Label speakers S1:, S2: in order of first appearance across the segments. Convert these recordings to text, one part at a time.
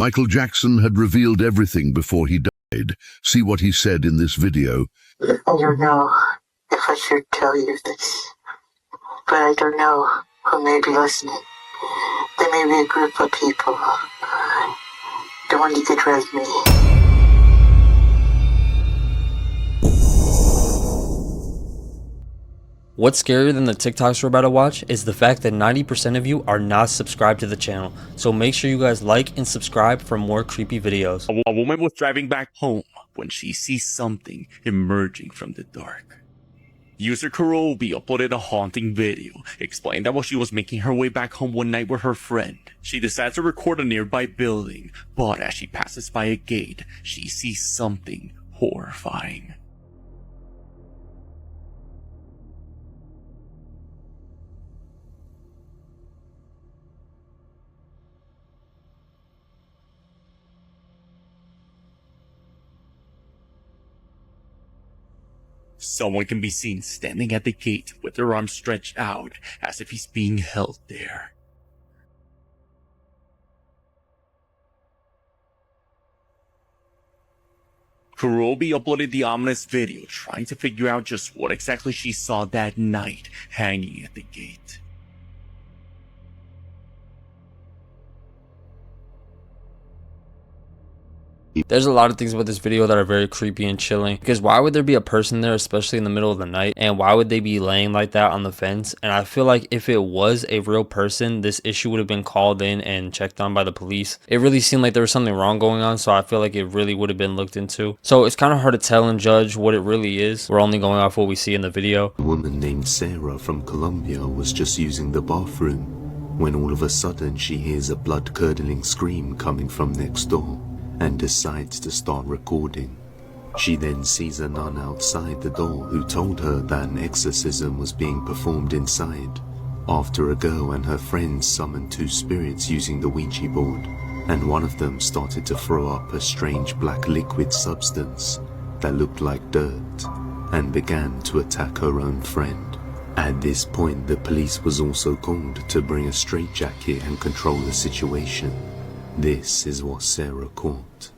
S1: Michael Jackson had revealed everything before he died. See what he said in this video.
S2: I don't know if I should tell you this, but I don't know who may be listening. There may be a group of people that want to get rid of me.
S3: What's scarier than the TikToks we're about to watch is the fact that 90% of you are not subscribed to the channel. So make sure you guys like and subscribe for more creepy videos.
S4: A woman was driving back home when she sees something emerging from the dark. User Kurobi uploaded a haunting video, explaining that while she was making her way back home one night with her friend, she decides to record a nearby building, but as she passes by a gate, she sees something horrifying. Someone can be seen standing at the gate with their arms stretched out as if he's being held there. Kurobi uploaded the ominous video trying to figure out just what exactly she saw that night hanging at the gate.
S3: There's a lot of things about this video that are very creepy and chilling, because why would there be a person there, especially in the middle of the night, and why would they be laying like that on the fence? And I feel like if it was a real person, this issue would have been called in and checked on by the police. It really seemed like there was something wrong going on, so I feel like it really would have been looked into. So it's kind of hard to tell and judge what it really is. We're only going off what we see in the video.
S5: A woman named Sarah from Colombia was just using the bathroom when all of a sudden she hears a blood-curdling scream coming from next door and decides to start recording. She then sees a nun outside the door who told her that an exorcism was being performed inside, after a girl and her friends summoned two spirits using the Ouija board, and one of them started to throw up a strange black liquid substance that looked like dirt and began to attack her own friend. At this point, the police was also called to bring a straitjacket and control the situation. This is what Sarah caught.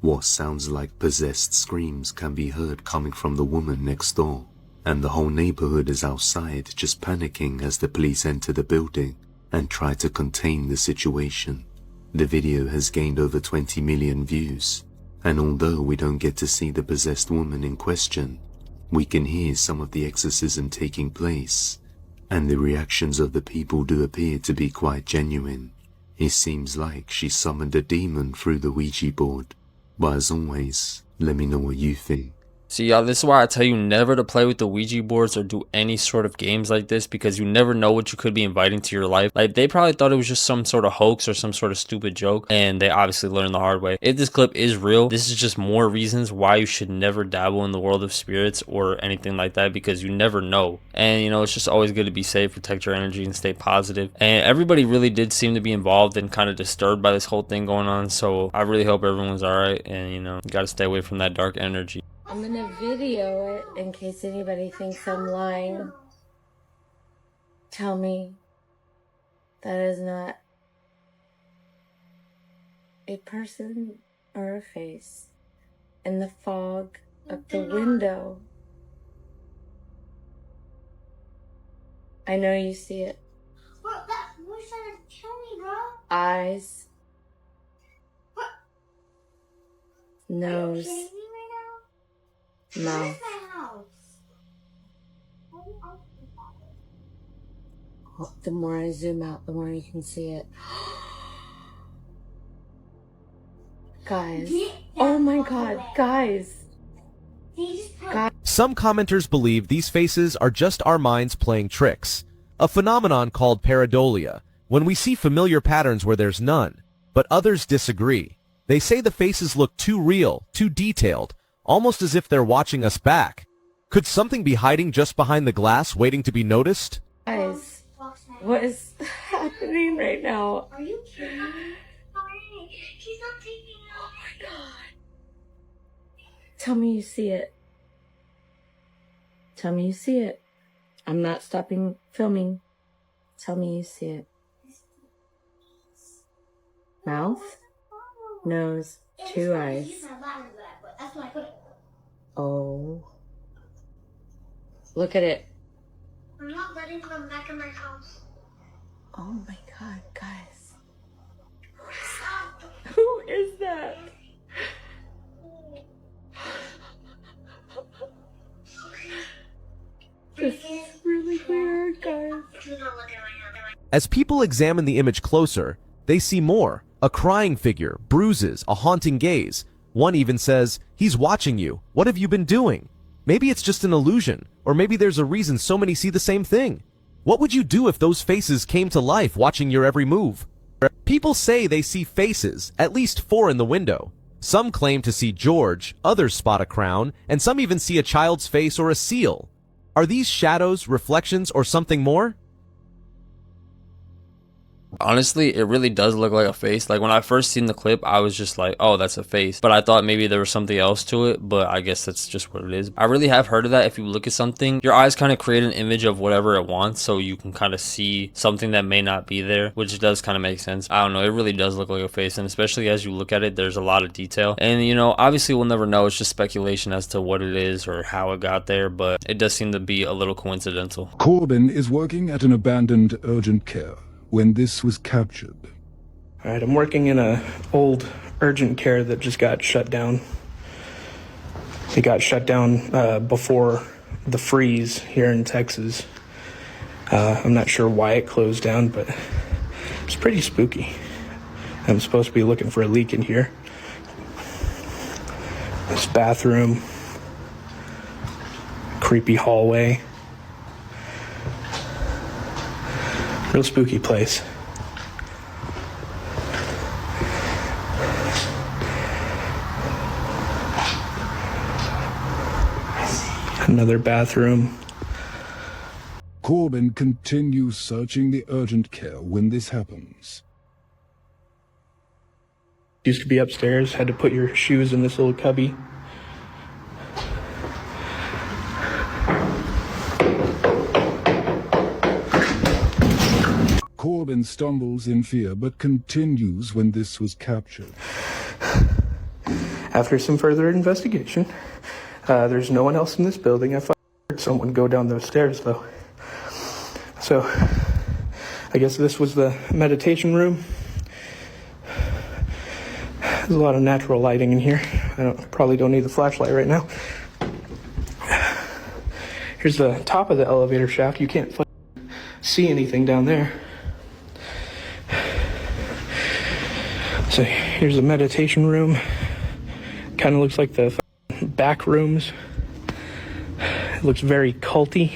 S5: What sounds like possessed screams can be heard coming from the woman next door, and the whole neighborhood is outside just panicking as the police enter the building and try to contain the situation. The video has gained over 20 million views, and although we don't get to see the possessed woman in question, we can hear some of the exorcism taking place, and the reactions of the people do appear to be quite genuine. It seems like she summoned a demon through the Ouija board. But as always, let me know what you think.
S3: See, y'all, this is why I tell you never to play with the Ouija boards or do any sort of games like this, because you never know what you could be inviting to your life. Like, they probably thought it was just some sort of hoax or some sort of stupid joke, and they obviously learned the hard way. If this clip is real, this is just more reasons why you should never dabble in the world of spirits or anything like that, because you never know. And, you know, it's just always good to be safe, protect your energy, and stay positive. And everybody really did seem to be involved and kind of disturbed by this whole thing going on, so I really hope everyone's alright, and, you know, you gotta stay away from that dark energy.
S6: I'm gonna video it in case anybody thinks I'm lying. Tell me that is not a person or a face in the fog of the window. I know you see it.
S7: What? What's trying to kill me, bro?
S6: Eyes.
S7: What?
S6: Nose.
S7: Are you kidding me right now?
S6: Mouth.
S7: Where's my house?
S6: Oh, the more I zoom out, the more you can see it. Guys. Oh my god, guys.
S8: Some commenters believe these faces are just our minds playing tricks, a phenomenon called pareidolia, when we see familiar patterns where there's none, but others disagree. They say the faces look too real, too detailed, almost as if they're watching us back. Could something be hiding just behind the glass waiting to be noticed?
S6: Guys, what is happening right now?
S7: Are you kidding me? She's not taking it.
S6: Oh my god. Tell me you see it. Tell me you see it. I'm not stopping filming. Tell me you see it. Mouth, nose, two eyes. Oh. Look at it.
S7: I'm not letting them back in my house.
S6: Oh my god, guys. Who is that? This is really weird, guys.
S8: As people examine the image closer, they see more. A crying figure, bruises, a haunting gaze. One even says, "He's watching you. What have you been doing?" Maybe it's just an illusion, or maybe there's a reason so many see the same thing. What would you do if those faces came to life watching your every move? People say they see faces, at least 4 in the window. Some claim to see George, others spot a crown, and some even see a child's face or a seal. Are these shadows, reflections, or something more?
S3: Honestly, it really does look like a face. Like when I first seen the clip, I was just like, oh, that's a face. But I thought maybe there was something else to it, but I guess that's just what it is. I really have heard of that. If you look at something, your eyes kind of create an image of whatever it wants, so you can kind of see something that may not be there, which does kind of make sense. I don't know, it really does look like a face, and especially as you look at it, there's a lot of detail. And you know, obviously we'll never know. It's just speculation as to what it is or how it got there, but it does seem to be a little coincidental.
S9: Corbin is working at an abandoned urgent care when this was captured.
S10: All right, I'm working in a old urgent care that just got shut down. It got shut down before the freeze here in Texas. I'm not sure why it closed down, but it's pretty spooky. I'm supposed to be looking for a leak in here. This bathroom, creepy hallway. Real spooky place. Another bathroom.
S9: Corbin continues searching the urgent care when this happens.
S10: Used to be upstairs, had to put your shoes in this little cubby.
S9: Corbin stumbles in fear but continues when this was captured.
S10: After some further investigation, there's no one else in this building. I heard someone go down those stairs though. So, I guess this was the meditation room. There's a lot of natural lighting in here. Probably don't need the flashlight right now. Here's the top of the elevator shaft. You can't see anything down there. So here's the meditation room. Kind of looks like the back rooms. It looks very culty.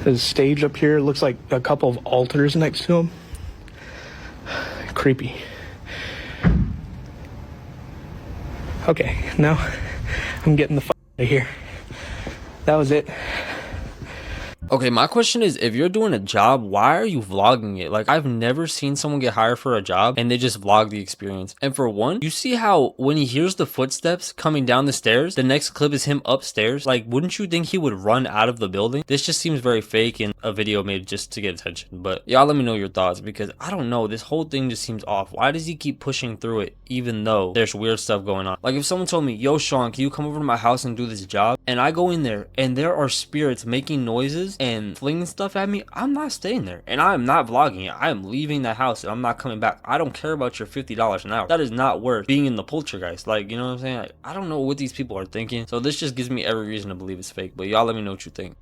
S10: There's a stage up here. It looks like a couple of altars next to them. Creepy. Okay, now I'm getting the out of here. That was it.
S3: Okay, my question is, if you're doing a job, why are you vlogging it? Like, I've never seen someone get hired for a job and they just vlog the experience. And for one, you see how when he hears the footsteps coming down the stairs, the next clip is him upstairs. Like, wouldn't you think he would run out of the building? This just seems very fake and a video made just to get attention. But y'all let me know your thoughts, because I don't know, this whole thing just seems off. Why does he keep pushing through it even though there's weird stuff going on? Like, if someone told me, yo Sean, can you come over to my house and do this job? And I go in there and there are spirits making noises and flinging stuff at me, I'm not staying there, and I am not vlogging it. I am leaving the house and I'm not coming back. I don't care about your $50 an hour. That is not worth being in the poltergeist. Like, you know what I'm saying? Like, I don't know what these people are thinking. So this just gives me every reason to believe it's fake. But y'all let me know what you think.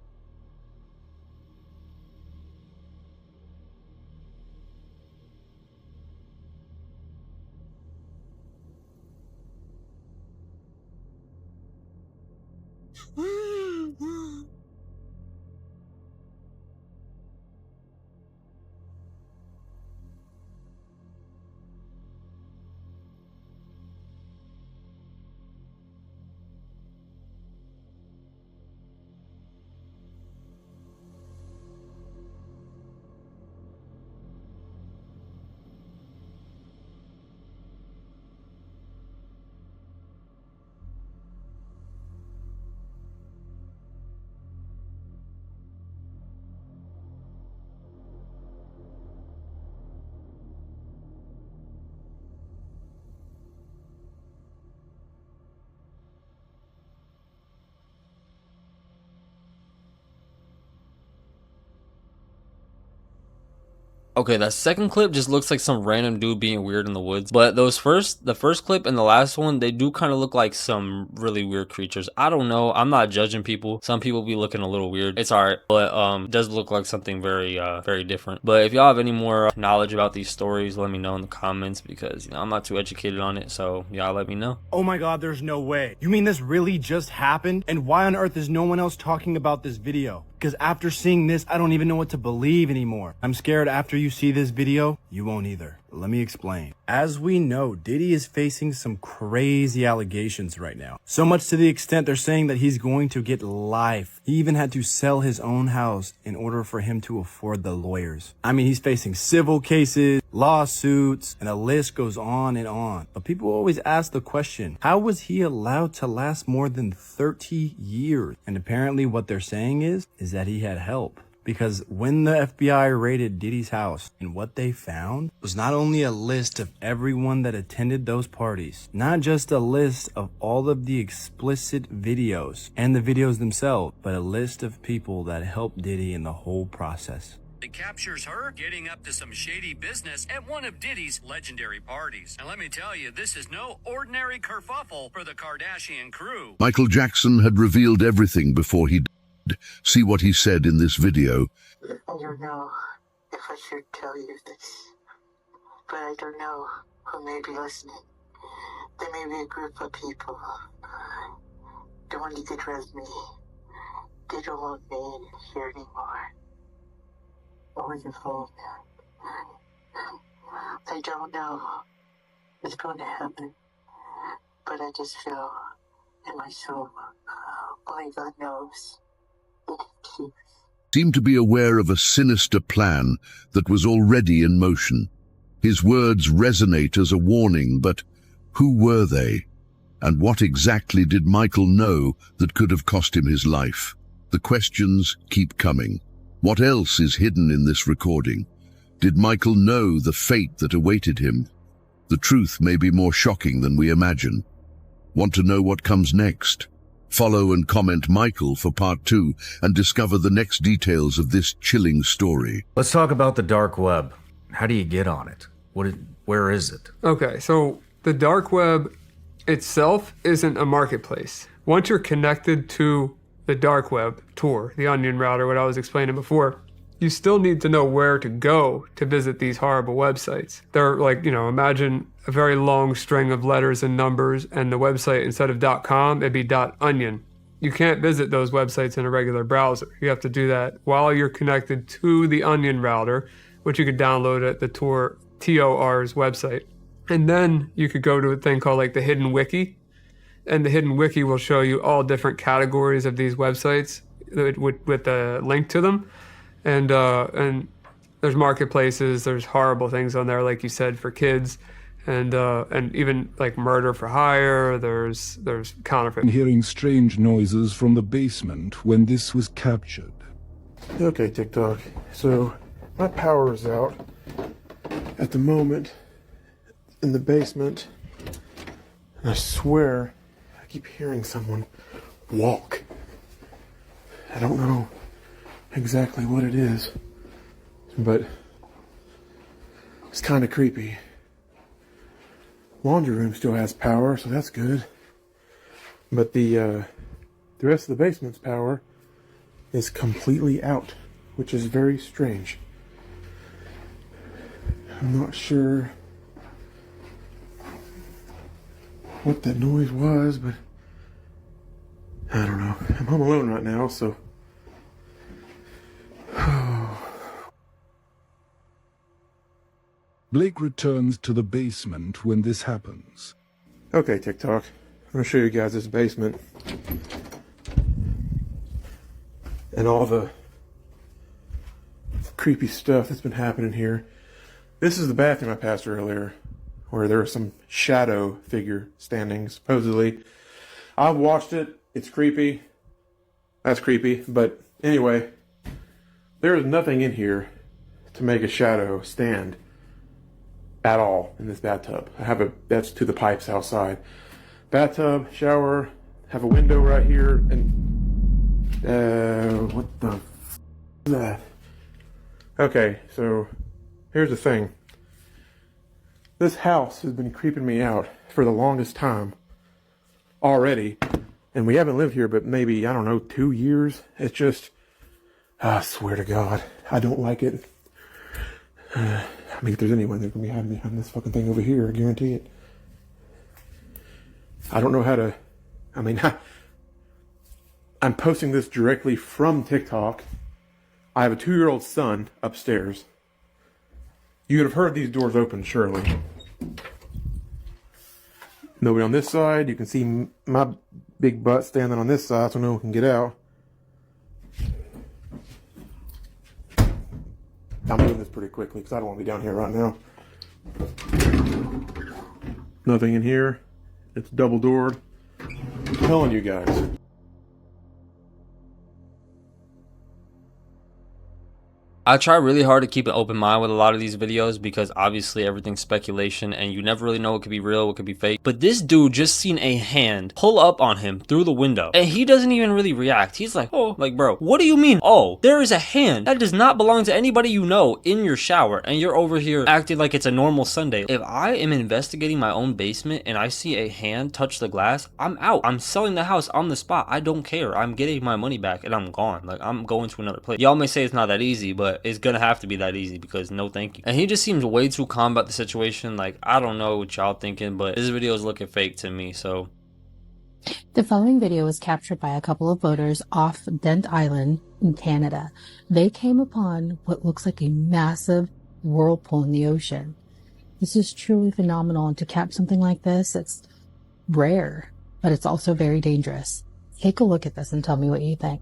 S3: Okay, that second clip just looks like some random dude being weird in the woods. But the first clip and the last one, they do kind of look like some really weird creatures. I don't know. I'm not judging people. Some people be looking a little weird. It's alright, but it does look like something very very different. But if y'all have any more knowledge about these stories, let me know in the comments, because I'm not too educated on it. So y'all let me know.
S11: Oh my god, there's no way. You mean this really just happened? And why on earth is no one else talking about this video? Because after seeing this, I don't even know what to believe anymore. I'm scared after you see this video, you won't either. Let me explain. As we know, Diddy is facing some crazy allegations right now. So much to the extent they're saying that he's going to get life. He even had to sell his own house in order for him to afford the lawyers. I mean, he's facing civil cases, lawsuits, and the list goes on and on. But people always ask the question, how was he allowed to last more than 30 years? And apparently what they're saying is that he had help. Because when the FBI raided Diddy's house, and what they found was not only a list of everyone that attended those parties, not just a list of all of the explicit videos and the videos themselves, but a list of people that helped Diddy in the whole process.
S12: It captures her getting up to some shady business at one of Diddy's legendary parties. And let me tell you, this is no ordinary kerfuffle for the Kardashian crew.
S1: Michael Jackson had revealed everything before he died. See what he said in this video.
S2: I don't know if I should tell you this, but I don't know who may be listening. There may be a group of people. The one you get rid of me. They don't want me in here anymore. Always involved. I don't know what's going to happen, but I just feel in my soul, only God knows.
S1: Seemed to be aware of a sinister plan that was already in motion. His words resonate as a warning, but who were they? And what exactly did Michael know that could have cost him his life? The questions keep coming. What else is hidden in this recording? Did Michael know the fate that awaited him? The truth may be more shocking than we imagine. Want to know what comes next? Follow and comment Michael for part 2 and discover the next details of this chilling story.
S13: Let's talk about the dark web. How do you get on it? Where is it?
S14: Okay, so the dark web itself isn't a marketplace. Once you're connected to the dark web, Tor, the onion router, what I was explaining before, you still need to know where to go to visit these horrible websites. They're like, imagine a very long string of letters and numbers, and the website, instead of .com, it'd be .onion. You can't visit those websites in a regular browser. You have to do that while you're connected to the onion router, which you could download at the TOR's website. And then you could go to a thing called like the Hidden Wiki, and the Hidden Wiki will show you all different categories of these websites. with the link to them, and there's marketplaces, there's horrible things on there, like you said, for kids, and even like murder for hire. There's counterfeit.
S9: And hearing strange noises from the basement when this was captured.
S15: Okay, TikTok. So my power is out at the moment in the basement, and I swear I keep hearing someone walk. I don't know exactly what it is, but it's kind of creepy. Laundry room still has power, so that's good. But the rest of the basement's power is completely out, which is very strange. I'm not sure what that noise was, but I don't know. I'm home alone right now, so...
S9: Blake returns to the basement when this happens.
S15: Okay, TikTok. I'm going to show you guys this basement. And all the creepy stuff that's been happening here. This is the bathroom I passed earlier, where there was some shadow figure standing, supposedly. I've watched it. It's creepy. That's creepy. But anyway, there is nothing in here to make a shadow stand at all in this bathtub. That's to the pipes outside. Bathtub, shower, have a window right here, and what the f is that? Okay, so here's the thing. This house has been creeping me out for the longest time already, and we haven't lived here but maybe, I don't know, 2 years. It's just, I swear to God, I don't like it. I mean, if there's anyone that can be hiding behind this fucking thing over here, I guarantee it. I don't know how to... I mean, I'm posting this directly from TikTok. I have a 2-year-old son upstairs. You would have heard these doors open, surely. Nobody on this side. You can see my big butt standing on this side so no one can get out. I'm doing this pretty quickly because I don't want to be down here right now. Nothing in here. It's double doored. I'm telling you guys.
S3: I try really hard to keep an open mind with a lot of these videos because obviously everything's speculation and you never really know what could be real, what could be fake. But this dude just seen a hand pull up on him through the window and he doesn't even really react. He's like, oh, like, bro, what do you mean? Oh, there is a hand that does not belong to anybody you know in your shower and you're over here acting like it's a normal Sunday. If I am investigating my own basement and I see a hand touch the glass, I'm out. I'm selling the house on the spot. I don't care. I'm getting my money back and I'm gone. Like, I'm going to another place. Y'all may say it's not that easy, but it's gonna have to be that easy because no thank you. And he just seems way too calm about the situation. Like, I don't know what y'all thinking, but this video is looking fake to me. So
S16: the following video was captured by a couple of boaters off Devon Island in Canada. They came upon what looks like a massive whirlpool in the ocean. This is truly phenomenal, and to catch something like this, it's rare, but it's also very dangerous. Take a look at this and tell me what you think.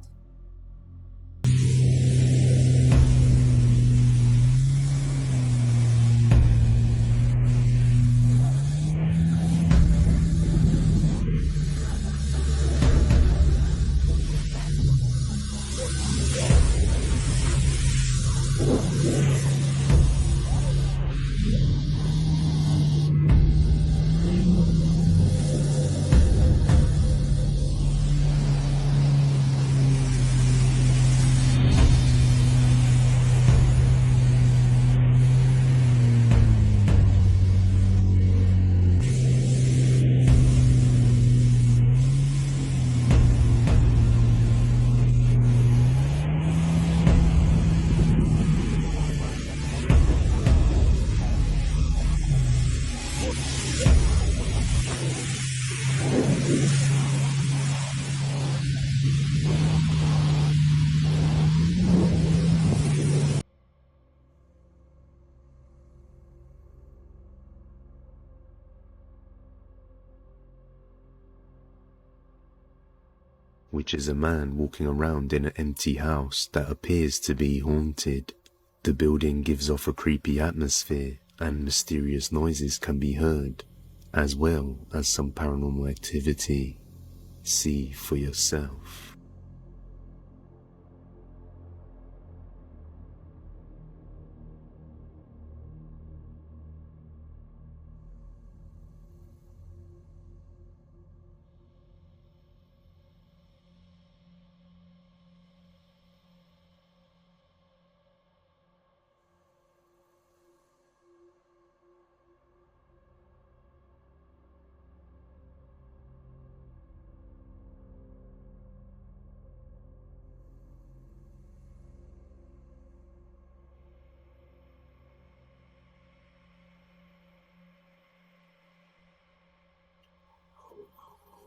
S5: which is a man walking around in an empty house that appears to be haunted. The building gives off a creepy atmosphere and mysterious noises can be heard, as well as some paranormal activity. See for yourself.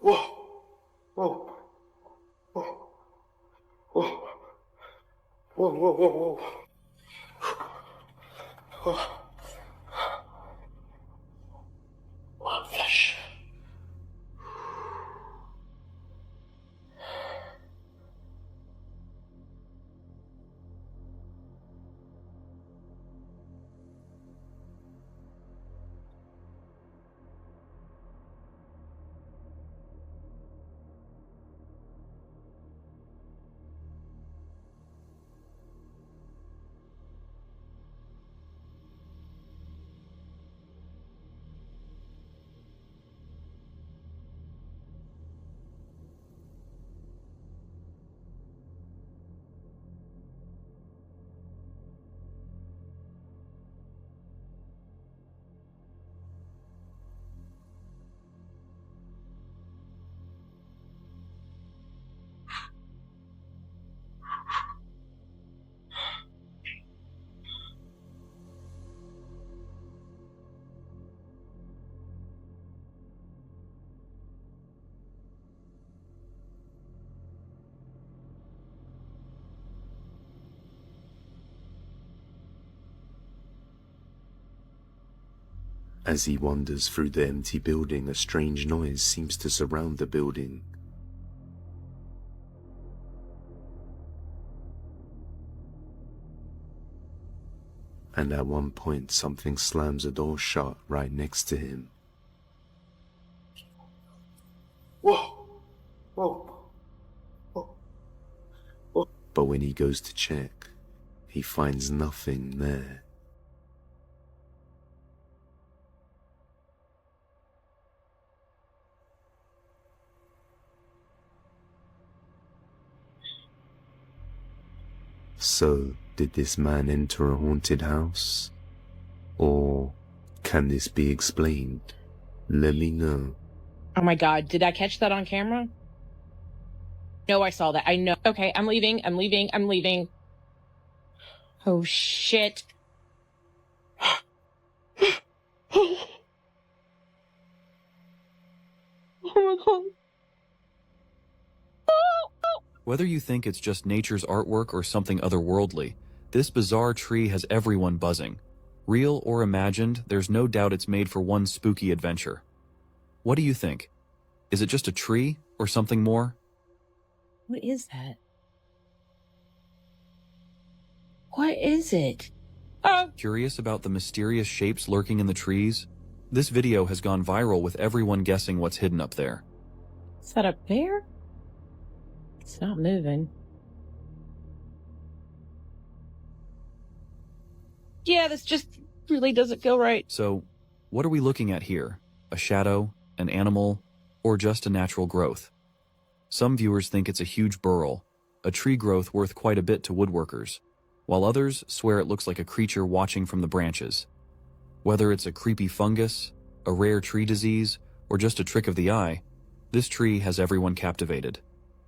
S15: Whoa! Whoa! Whoa! Whoa! Whoa! Whoa! Whoa! Whoa! One flesh.
S5: As he wanders through the empty building, a strange noise seems to surround the building. And at one point, something slams a door shut right next to him.
S15: Whoa! Whoa! Whoa!
S5: But when he goes to check, he finds nothing there. So, did this man enter a haunted house? Or can this be explained? Let me know.
S17: Oh my god, did I catch that on camera? No, I saw that. I know. Okay, I'm leaving. Oh shit. Oh my god.
S18: Whether you think it's just nature's artwork or something otherworldly, this bizarre tree has everyone buzzing. Real or imagined, there's no doubt it's made for one spooky adventure. What do you think? Is it just a tree or something more?
S17: What is that? What is it?
S18: Curious about the mysterious shapes lurking in the trees? This video has gone viral with everyone guessing what's hidden up there.
S17: Is that a bear? It's not moving. Yeah, this just really doesn't feel right.
S18: So, what are we looking at here? A shadow, an animal, or just a natural growth? Some viewers think it's a huge burl, a tree growth worth quite a bit to woodworkers, while others swear it looks like a creature watching from the branches. Whether it's a creepy fungus, a rare tree disease, or just a trick of the eye, this tree has everyone captivated.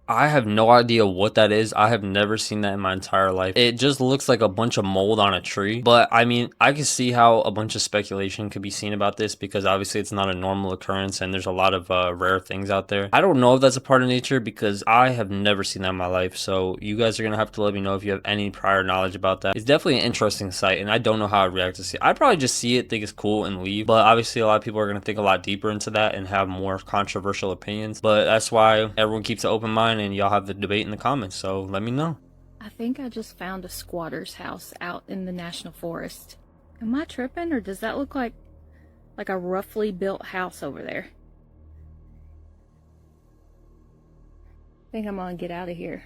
S3: I have no idea what that is. I have never seen that in my entire life. It just looks like a bunch of mold on a tree. But I mean, I can see how a bunch of speculation could be seen about this because obviously it's not a normal occurrence and there's a lot of rare things out there. I don't know if that's a part of nature because I have never seen that in my life. So you guys are going to have to let me know if you have any prior knowledge about that. It's definitely an interesting sight and I don't know how I'd react to see it. I'd probably just see it, think it's cool and leave. But obviously a lot of people are going to think a lot deeper into that and have more controversial opinions. But that's why everyone keeps an open mind. mine, and y'all have the debate in the comments, so let me know.
S19: I think I just found a squatter's house out in the national forest. Am I tripping, or does that look like a roughly built house over there? I think I'm gonna get out of here.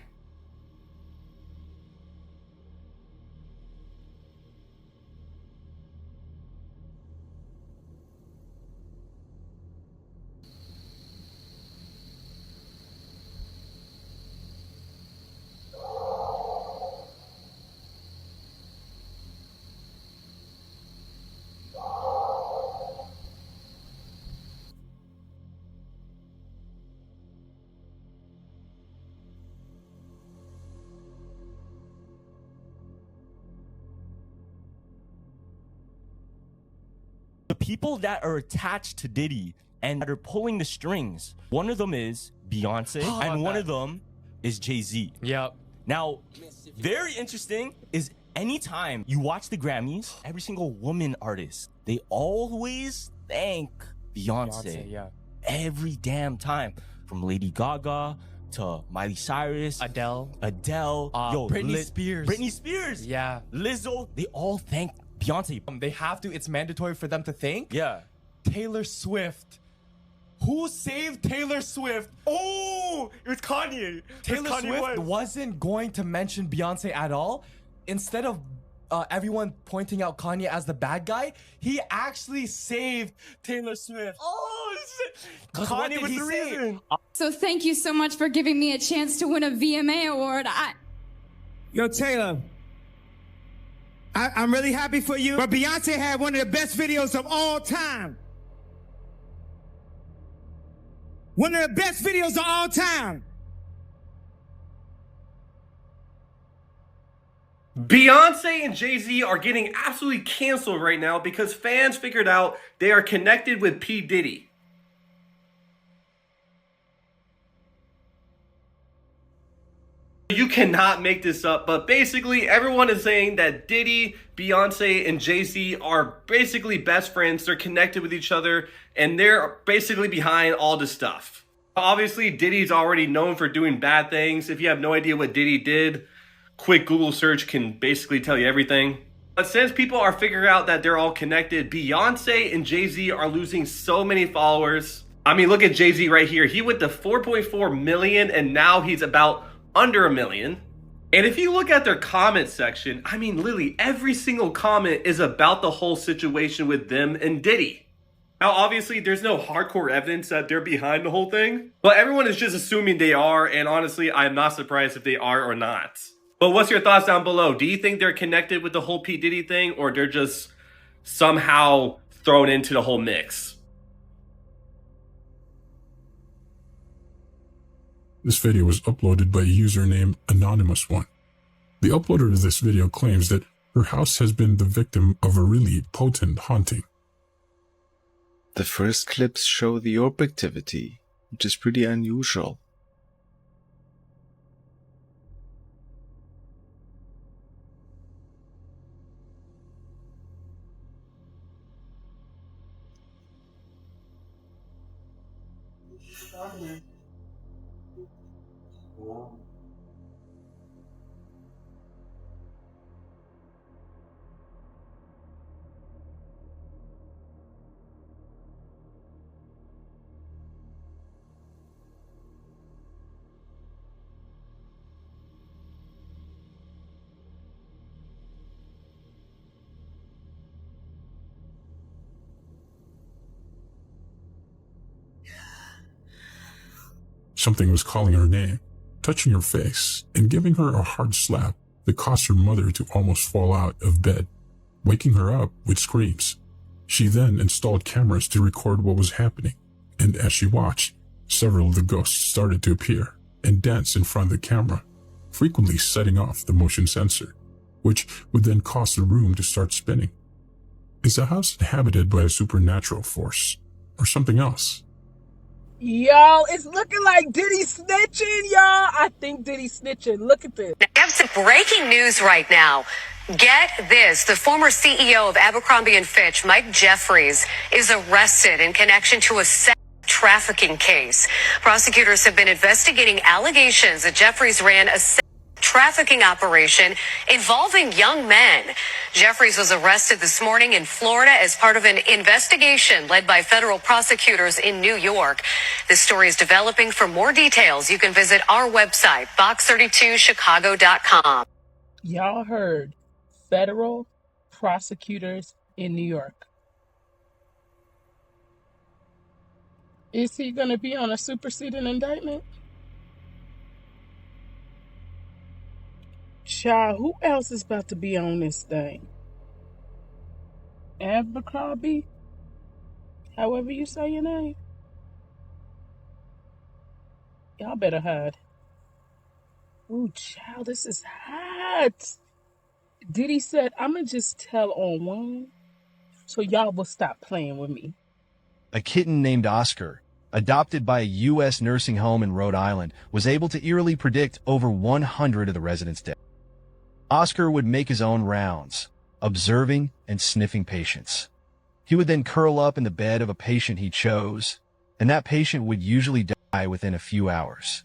S20: The people that are attached to Diddy and that are pulling the strings, one of them is Beyonce and one of them is Jay-Z.
S21: Yep.
S20: Now, very interesting is anytime you watch the Grammys, every single woman artist, they always thank Beyonce.
S21: Yeah.
S20: Every damn time. From Lady Gaga to Miley Cyrus,
S21: Adele,
S20: Britney
S21: Spears.
S20: Britney Spears.
S21: Yeah.
S20: Lizzo, they all thank Beyonce.
S21: They have to. It's mandatory for them to thank.
S20: Yeah.
S21: Taylor Swift. Who saved Taylor Swift?
S20: Oh, it was Kanye.
S21: Taylor Swift wasn't going to mention Beyonce at all. Instead of everyone pointing out Kanye as the bad guy, he actually saved Taylor Swift.
S20: Oh, shit.
S21: Kanye was the reason.
S22: So thank you so much for giving me a chance to win a VMA award.
S23: Yo, Taylor, I'm really happy for you, but Beyonce had one of the best videos of all time. One of the best videos of all time.
S24: Beyonce and Jay-Z are getting absolutely canceled right now because fans figured out they are connected with P. Diddy. You cannot make this up, but basically everyone is saying that Diddy, Beyonce, and Jay-Z are basically best friends. They're connected with each other, and they're basically behind all this stuff. Obviously, Diddy's already known for doing bad things. If you have no idea what Diddy did, quick Google search can basically tell you everything. But since people are figuring out that they're all connected, Beyonce and Jay-Z are losing so many followers. I mean, look at Jay-Z right here. He went to 4.4 million, and now he's about under 1 million. And if you look at their comment section, I mean, literally every single comment is about the whole situation with them and Diddy. Now, obviously, there's no hardcore evidence that they're behind the whole thing, but everyone is just assuming they are, and honestly, I'm not surprised if they are or not. But what's your thoughts down below? Do you think they're connected with the whole P. Diddy thing, or they're just somehow thrown into the whole mix?
S9: This video was uploaded by a user named Anonymous1. The uploader of this video claims that her house has been the victim of a really potent haunting.
S5: The first clips show the orb activity, which is pretty unusual.
S9: Something was calling her name, touching her face, and giving her a hard slap that caused her mother to almost fall out of bed, waking her up with screams. She then installed cameras to record what was happening, and as she watched, several of the ghosts started to appear and dance in front of the camera, frequently setting off the motion sensor, which would then cause the room to start spinning. Is the house inhabited by a supernatural force, or something else?
S25: Y'all, it's looking like Diddy snitching, y'all. I think Diddy snitching. Look at this.
S26: I have some breaking news right now. Get this. The former CEO of Abercrombie & Fitch, Mike Jeffries, is arrested in connection to a sex trafficking case. Prosecutors have been investigating allegations that Jeffries ran a trafficking operation involving young men. Jeffries was arrested this morning in Florida as part of an investigation led by federal prosecutors in New York. This story is developing. For more details, you can visit our website, box32chicago.com.
S25: Y'all heard federal prosecutors in New York. Is he going to be on a superseding indictment? Child, who else is about to be on this thing? Abercrombie? However you say your name. Y'all better hide. Ooh, child, this is hot. Diddy said, I'm going to just tell on one so y'all will stop playing with me.
S4: A kitten named Oscar, adopted by a U.S. nursing home in Rhode Island, was able to eerily predict over 100 of the residents' deaths. Oscar would make his own rounds, observing and sniffing patients. He would then curl up in the bed of a patient he chose, and that patient would usually die within a few hours.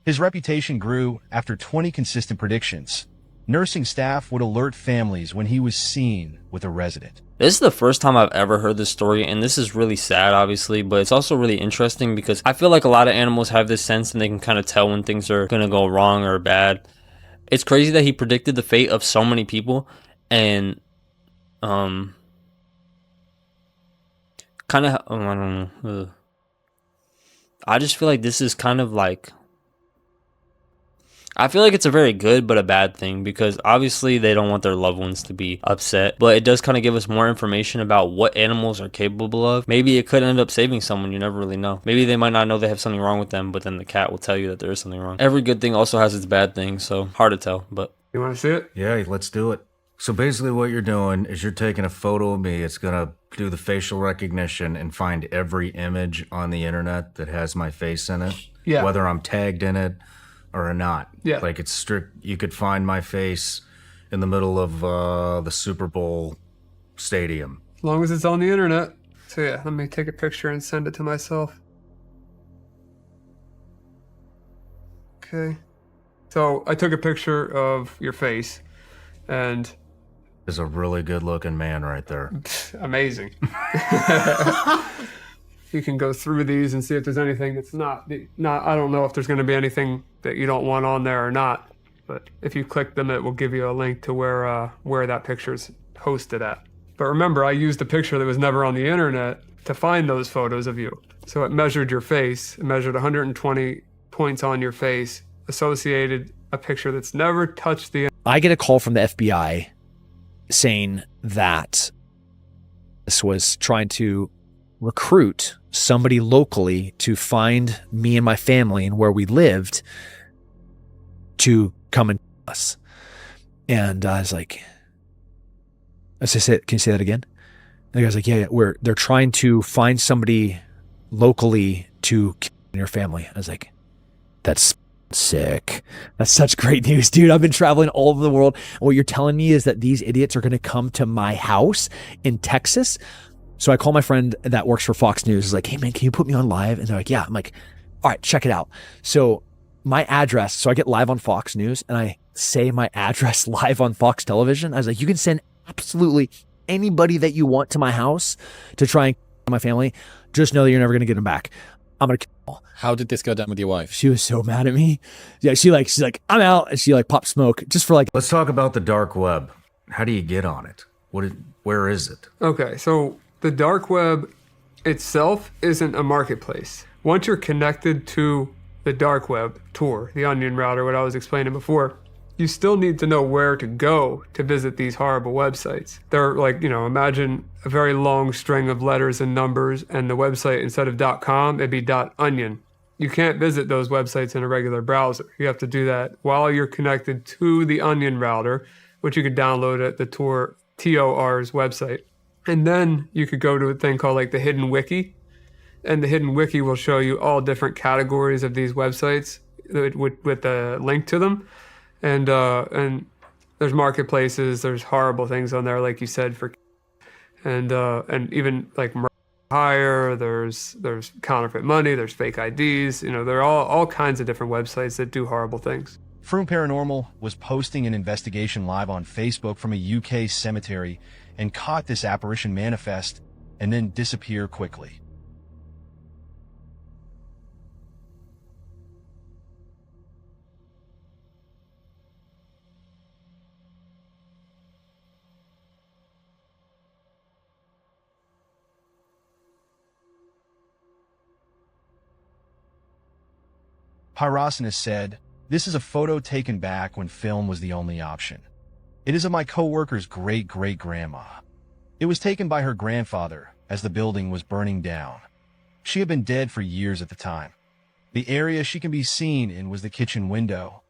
S4: His reputation grew after 20 consistent predictions. Nursing staff would alert families when he was seen with a resident.
S3: This is the first time I've ever heard this story, and this is really sad, obviously, but it's also really interesting because I feel like a lot of animals have this sense and they can kind of tell when things are going to go wrong or bad. It's crazy that he predicted the fate of so many people, and kind of, I don't know. I just feel like this is kind of like, I feel like it's a very good but a bad thing because obviously they don't want their loved ones to be upset, but it does kind of give us more information about what animals are capable of. Maybe it could end up saving someone, you never really know. Maybe they might not know they have something wrong with them, but then the cat will tell you that there is something wrong. Every good thing also has its bad things, so hard to tell, but.
S14: You want to see it?
S13: Yeah, let's do it. So basically what you're doing is you're taking a photo of me. It's going to do the facial recognition and find every image on the internet that has my face in it.
S14: Yeah.
S13: Whether I'm tagged in it or not.
S14: Yeah.
S13: Like it's strict. You could find my face in the middle of the Super Bowl stadium.
S14: As long as it's on the internet. So yeah, let me take a picture and send it to myself. Okay. So I took a picture of your face and...
S13: There's a really good looking man right there.
S14: Amazing. You can go through these and see if there's anything that's not. I don't know if there's going to be anything that you don't want on there or not, but if you click them, it will give you a link to where that picture's hosted at. But remember, I used a picture that was never on the internet to find those photos of you. So it measured your face, it measured 120 points on your face, associated a picture that's never touched the.
S6: I get a call from the FBI saying that this was trying to recruit somebody locally to find me and my family and where we lived to come and kill us. And I was like, can you say that again? And the guy's like, yeah, they're trying to find somebody locally to kill your family. I was like, that's sick. That's such great news, dude. I've been traveling all over the world. And what you're telling me is that these idiots are going to come to my house in Texas. So I call my friend that works for Fox News. He's like, hey man, can you put me on live? And they're like, yeah. I'm like, all right, check it out. So my address, so I get live on Fox News and I say my address live on Fox Television. I was like, you can send absolutely anybody that you want to my house to try and kill my family. Just know that you're never going to get them back. I'm going to kill.
S7: How did this go down with your wife?
S6: She was so mad at me. Yeah, she's like, I'm out. And she like popped smoke just for like.
S13: Let's talk about the dark web. How do you get on it? Where is it?
S14: Okay, so the dark web itself isn't a marketplace. Once you're connected to the dark web, Tor, the onion router, what I was explaining before, you still need to know where to go to visit these horrible websites. They're like, imagine a very long string of letters and numbers, and the website, instead of .com, it'd be .onion. You can't visit those websites in a regular browser. You have to do that while you're connected to the onion router, which you could download at the Tor's website. And then you could go to a thing called like the Hidden Wiki. And the Hidden Wiki will show you all different categories of these websites with a link to them. And there's marketplaces, there's horrible things on there, like you said, and even like hire, there's counterfeit money, there's fake IDs. You know, there are all kinds of different websites that do horrible things.
S4: Froome Paranormal was posting an investigation live on Facebook from a UK cemetery and caught this apparition manifest and then disappear quickly. Pyrosinus said, "This is a photo taken back when film was the only option. It is of my co-worker's great-great-grandma. It was taken by her grandfather as the building was burning down. She had been dead for years at the time. The area she can be seen in was the kitchen window."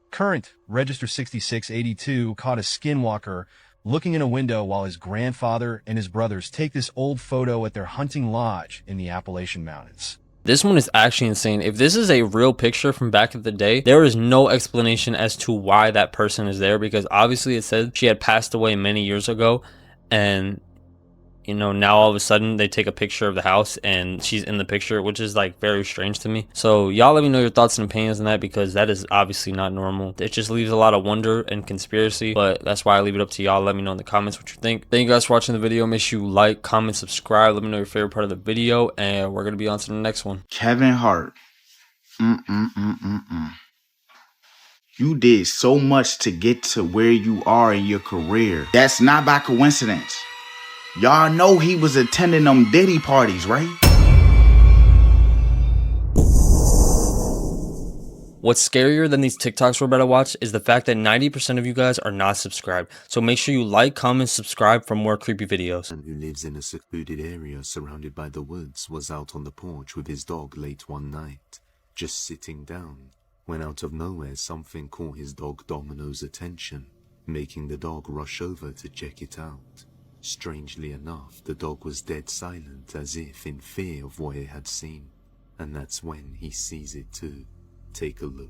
S4: Current Register 6682 caught a skinwalker looking in a window while his grandfather and his brothers take this old photo at their hunting lodge in the Appalachian Mountains.
S3: This one is actually insane. If this is a real picture from back in the day, there is no explanation as to why that person is there, because obviously it said she had passed away many years ago, and you know, now all of a sudden they take a picture of the house and she's in the picture, which is like very strange to me. So y'all let me know your thoughts and opinions on that, because that is obviously not normal. It just leaves a lot of wonder and conspiracy, but that's why I leave it up to y'all. Let me know in the comments what you think. Thank you guys for watching the video. Make sure you like, comment, subscribe. Let me know your favorite part of the video, and we're gonna be on to the next one.
S2: Kevin Hart. You did so much to get to where you are in your career. That's not by coincidence. Y'all know he was attending them Diddy parties, right?
S3: What's scarier than these TikToks we're about to watch is the fact that 90% of you guys are not subscribed. So make sure you like, comment, subscribe for more creepy videos.
S5: Man who lives in a secluded area surrounded by the woods was out on the porch with his dog late one night, just sitting down, when out of nowhere something caught his dog Domino's attention, making the dog rush over to check it out. Strangely enough, the dog was dead silent, as if in fear of what it had seen. And that's when he sees it too. Take a look.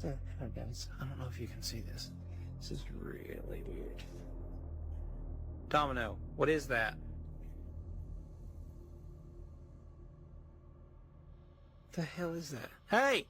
S7: Guys, I don't know if you can see this. This is really weird. Domino, what is that? What the hell is that? Hey!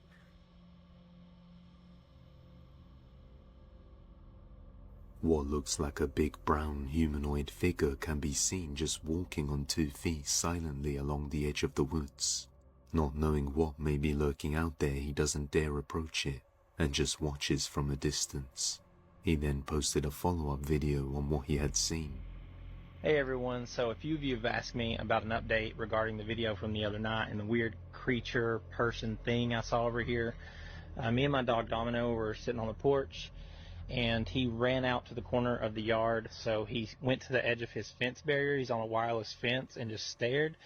S5: What looks like a big brown humanoid figure can be seen just walking on 2 feet silently along the edge of the woods. Not knowing what may be lurking out there, he doesn't dare approach it and just watches from a distance. He then posted a follow-up video on what he had seen.
S8: Hey everyone, so a few of you have asked me about an update regarding the video from the other night and the weird creature person thing I saw over here. Me and my dog Domino were sitting on the porch, and he ran out to the corner of the yard, so he went to the edge of his fence barrier. He's on a wireless fence, and just stared.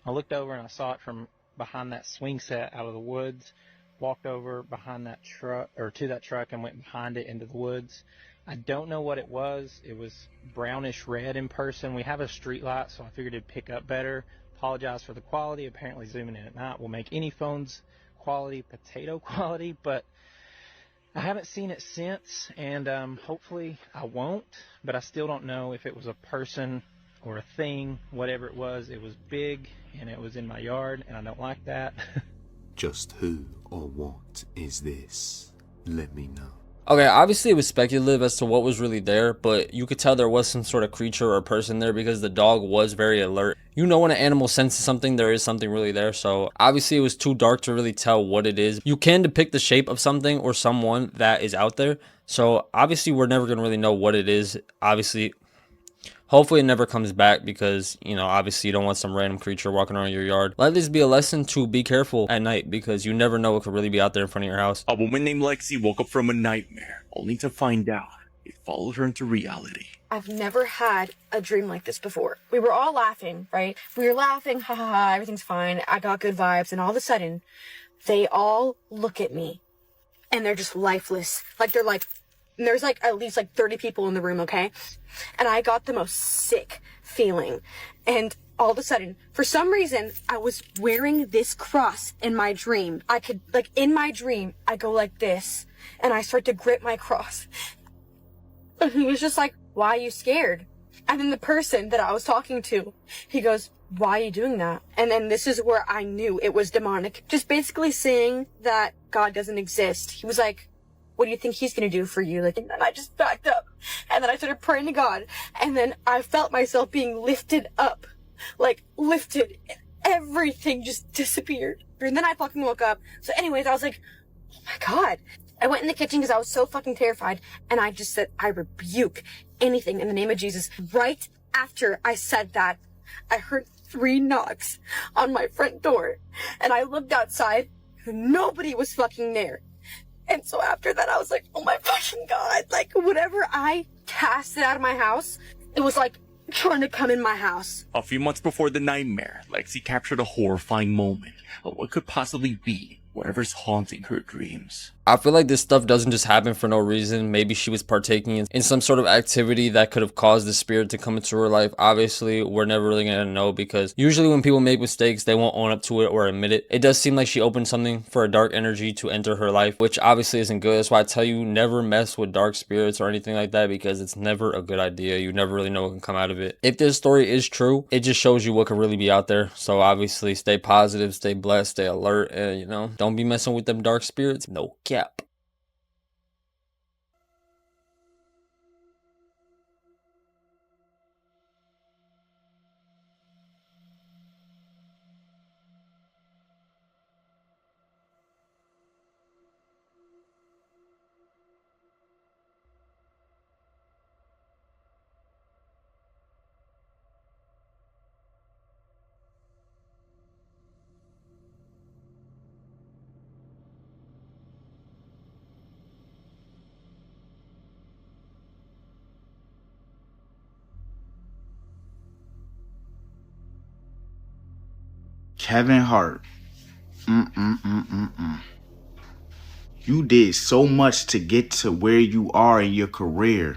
S8: I looked over and I saw it from behind that swing set out of the woods, walked over behind that truck, or to that truck, and went behind it into the woods. I don't know what it was. It was brownish red in person. We have a street light, so I figured it'd pick up better. Apologize for the quality. Apparently zooming in at night will make any phone's quality potato quality, but I haven't seen it since, and hopefully I won't, but I still don't know if it was a person or a thing. Whatever it was big, and it was in my yard, and I don't like that.
S5: Just who or what is this? Let me know.
S3: Okay, obviously it was speculative as to what was really there, but you could tell there was some sort of creature or person there because the dog was very alert. You know when an animal senses something, there is something really there. So obviously it was too dark to really tell what it is. You can depict the shape of something or someone that is out there. So obviously we're never going to really know what it is. Obviously, hopefully it never comes back, because, you know, obviously you don't want some random creature walking around your yard. Let this be a lesson to be careful at night, because you never know what could really be out there in front of your house.
S10: A woman named Lexi woke up from a nightmare, only to find out it followed her into reality.
S11: I've never had a dream like this before. We were all laughing, right? We were laughing, ha ha ha, everything's fine. I got good vibes, and all of a sudden, they all look at me, and they're just lifeless. Like, they're like, and there's like at least like 30 people in the room, okay? And I got the most sick feeling. And all of a sudden, for some reason, I was wearing this cross in my dream. I could, like, in my dream, I go like this, and I start to grip my cross. And he was just like, why are you scared? And then the person that I was talking to, he goes, why are you doing that? And then this is where I knew it was demonic. Just basically saying that God doesn't exist. He was like, what do you think he's going to do for you? Like, and then I just backed up. And then I started praying to God. And then I felt myself being lifted up. Like, lifted. Everything just disappeared. And then I fucking woke up. So anyways, I was like, oh my God. I went in the kitchen because I was so fucking terrified. And I just said, I rebuke anything in the name of Jesus. Right after I said that, I heard 3 knocks on my front door. And I looked outside. Nobody was fucking there. And so after that, I was like, oh my fucking God. Like, whatever I casted out of my house, it was like trying to come in my house.
S10: A few months before the nightmare, Lexi captured a horrifying moment of what could possibly be whatever's haunting her dreams.
S3: I feel like this stuff doesn't just happen for no reason. Maybe she was partaking in some sort of activity that could have caused the spirit to come into her life. Obviously, we're never really going to know, because usually when people make mistakes, they won't own up to it or admit it. It does seem like she opened something for a dark energy to enter her life, which obviously isn't good. That's why I tell you, never mess with dark spirits or anything like that, because it's never a good idea. You never really know what can come out of it. If this story is true, it just shows you what could really be out there. So obviously, stay positive, stay blessed, stay alert, and don't be messing with them dark spirits. No cap.
S2: Kevin Hart. You did so much to get to where you are in your career,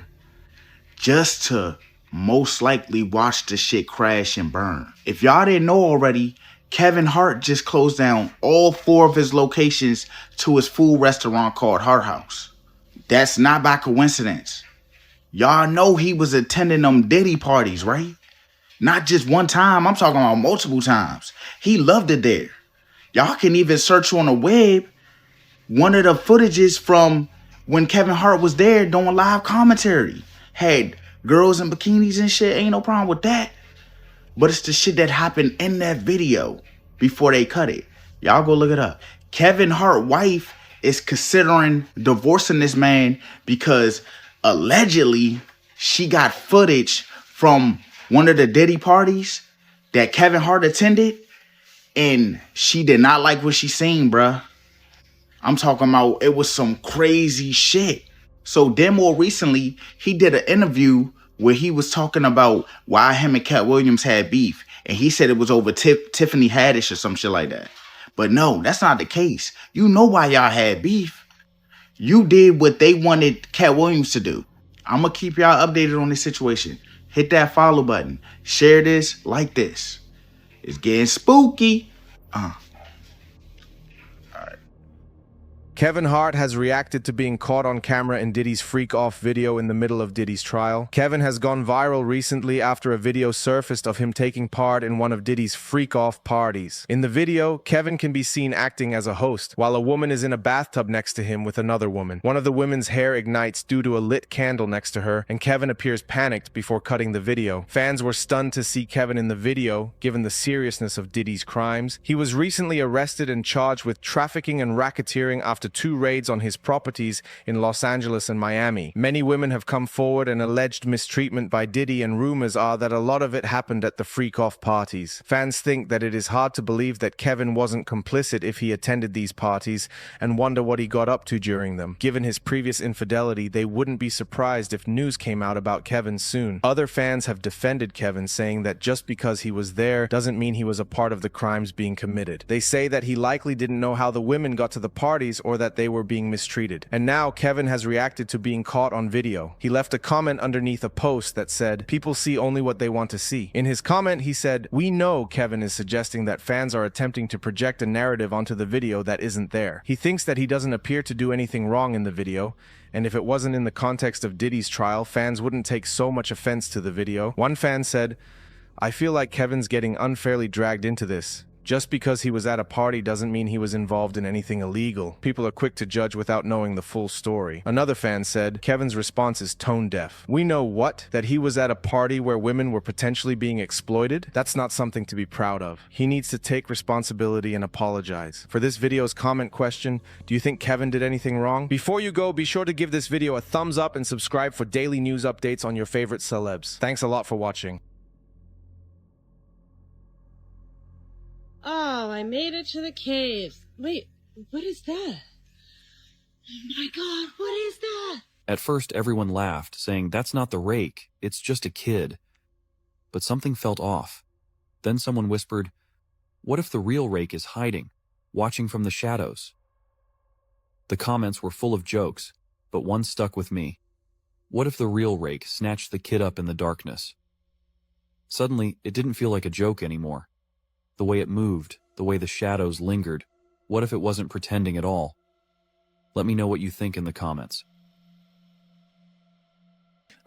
S2: just to most likely watch the shit crash and burn. If y'all didn't know already, Kevin Hart just closed down all 4 of his locations to his food restaurant called Hart House. That's not by coincidence. Y'all know he was attending them Diddy parties, right? Not just one time, I'm talking about multiple times. He loved it there. Y'all can even search on the web one of the footages from when Kevin Hart was there doing live commentary. Had girls in bikinis and shit, ain't no problem with that. But it's the shit that happened in that video before they cut it. Y'all go look it up. Kevin Hart's wife is considering divorcing this man because allegedly she got footage from one of the Diddy parties that Kevin Hart attended, and she did not like what she seen, bruh. I'm talking about it was some crazy shit. So then more recently, he did an interview where he was talking about why him and Cat Williams had beef. And he said it was over Tiffany Haddish or some shit like that. But no, that's not the case. You know why y'all had beef. You did what they wanted Cat Williams to do. I'm going to keep y'all updated on this situation. Hit that follow button. Share this, like this. It's getting spooky.
S4: Kevin Hart has reacted to being caught on camera in Diddy's freak-off video in the middle of Diddy's trial. Kevin has gone viral recently after a video surfaced of him taking part in one of Diddy's freak-off parties. In the video, Kevin can be seen acting as a host, while a woman is in a bathtub next to him with another woman. One of the women's hair ignites due to a lit candle next to her, and Kevin appears panicked before cutting the video. Fans were stunned to see Kevin in the video, given the seriousness of Diddy's crimes. He was recently arrested and charged with trafficking and racketeering after 2 raids on his properties in Los Angeles and Miami. Many women have come forward and alleged mistreatment by Diddy, and rumors are that a lot of it happened at the freak-off parties. Fans think that it is hard to believe that Kevin wasn't complicit if he attended these parties, and wonder what he got up to during them. Given his previous infidelity, they wouldn't be surprised if news came out about Kevin soon. Other fans have defended Kevin, saying that just because he was there doesn't mean he was a part of the crimes being committed. They say that he likely didn't know how the women got to the parties or that they were being mistreated. And now Kevin has reacted to being caught on video. He left a comment underneath a post that said, "People see only what they want to see." In his comment, he said, "We know Kevin is suggesting that fans are attempting to project a narrative onto the video that isn't there. He thinks that he doesn't appear to do anything wrong in the video.
S1: And if it wasn't in the context of Diddy's trial, fans wouldn't take so much offense to the video. One fan said, "I feel like Kevin's getting unfairly dragged into this. Just because he was at a party doesn't mean he was involved in anything illegal. People are quick to judge without knowing the full story." Another fan said, "Kevin's response is tone deaf. We know what? That he was at a party where women were potentially being exploited? That's not something to be proud of. He needs to take responsibility and apologize." For this video's comment question, do you think Kevin did anything wrong? Before you go, be sure to give this video a thumbs up and subscribe for daily news updates on your favorite celebs. Thanks a lot for watching.
S12: Oh, I made it to the cave. Wait, what is that? Oh my god, what is that?
S15: At first, everyone laughed, saying, "That's not the rake, it's just a kid." But something felt off. Then someone whispered, "What if the real rake is hiding, watching from the shadows?" The comments were full of jokes, but one stuck with me. What if the real rake snatched the kid up in the darkness? Suddenly, it didn't feel like a joke anymore. The way it moved, the way the shadows lingered. What if it wasn't pretending at all? Let me know what you think in the comments.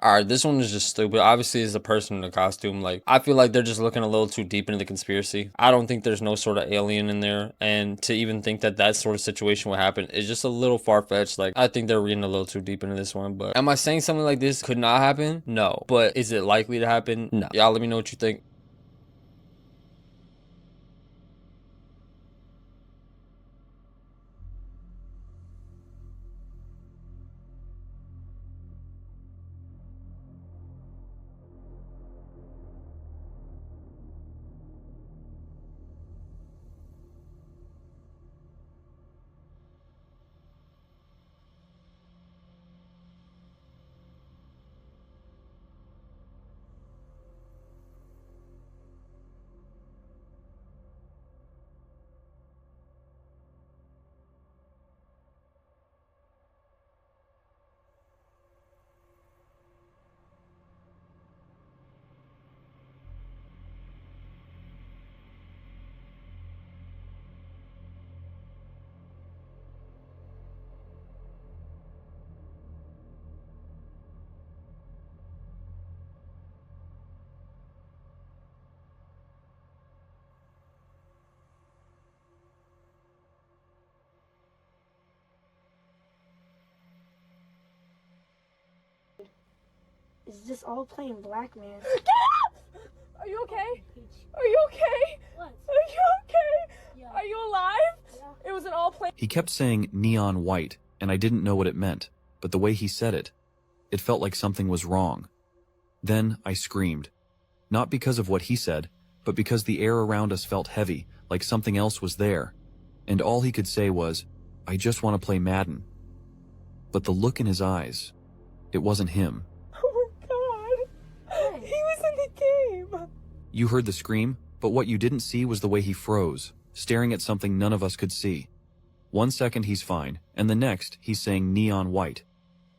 S3: Alright, this one is just stupid. Obviously, it's a person in a costume. Like, I feel like they're just looking a little too deep into the conspiracy. I don't think there's no sort of alien in there. And to even think that that sort of situation would happen is just a little far-fetched. Like, I think they're reading a little too deep into this one. But am I saying something like this could not happen? No. But is it likely to happen? No. Y'all let me know what you think.
S16: Is this all plain black, man?
S17: Get up! Are you okay? Are you okay?
S16: What?
S17: Are you okay? Yeah. Are you alive? Yeah. It was an all plain.
S15: He kept saying neon white, and I didn't know what it meant, but the way he said it, it felt like something was wrong. Then I screamed. Not because of what he said, but because the air around us felt heavy, like something else was there. And all he could say was, "I just want to play Madden." But the look in his eyes, it wasn't him.
S17: He was in the game.
S15: You heard the scream, but what you didn't see was the way he froze, staring at something none of us could see. 1 second he's fine, and the next he's saying neon white.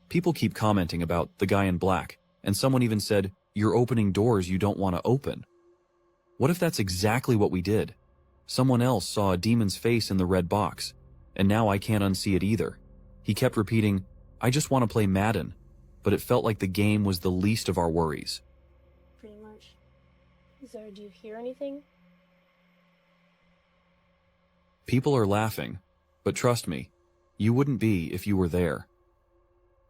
S15: People keep commenting about the guy in black, and someone even said, "You're opening doors you don't want to open." What if that's exactly what we did? Someone else saw a demon's face in the red box, and now I can't unsee it either. He kept repeating, "I just want to play Madden," but it felt like the game was the least of our worries.
S16: Pretty much. So, do you hear anything?
S15: People are laughing, but trust me, you wouldn't be if you were there.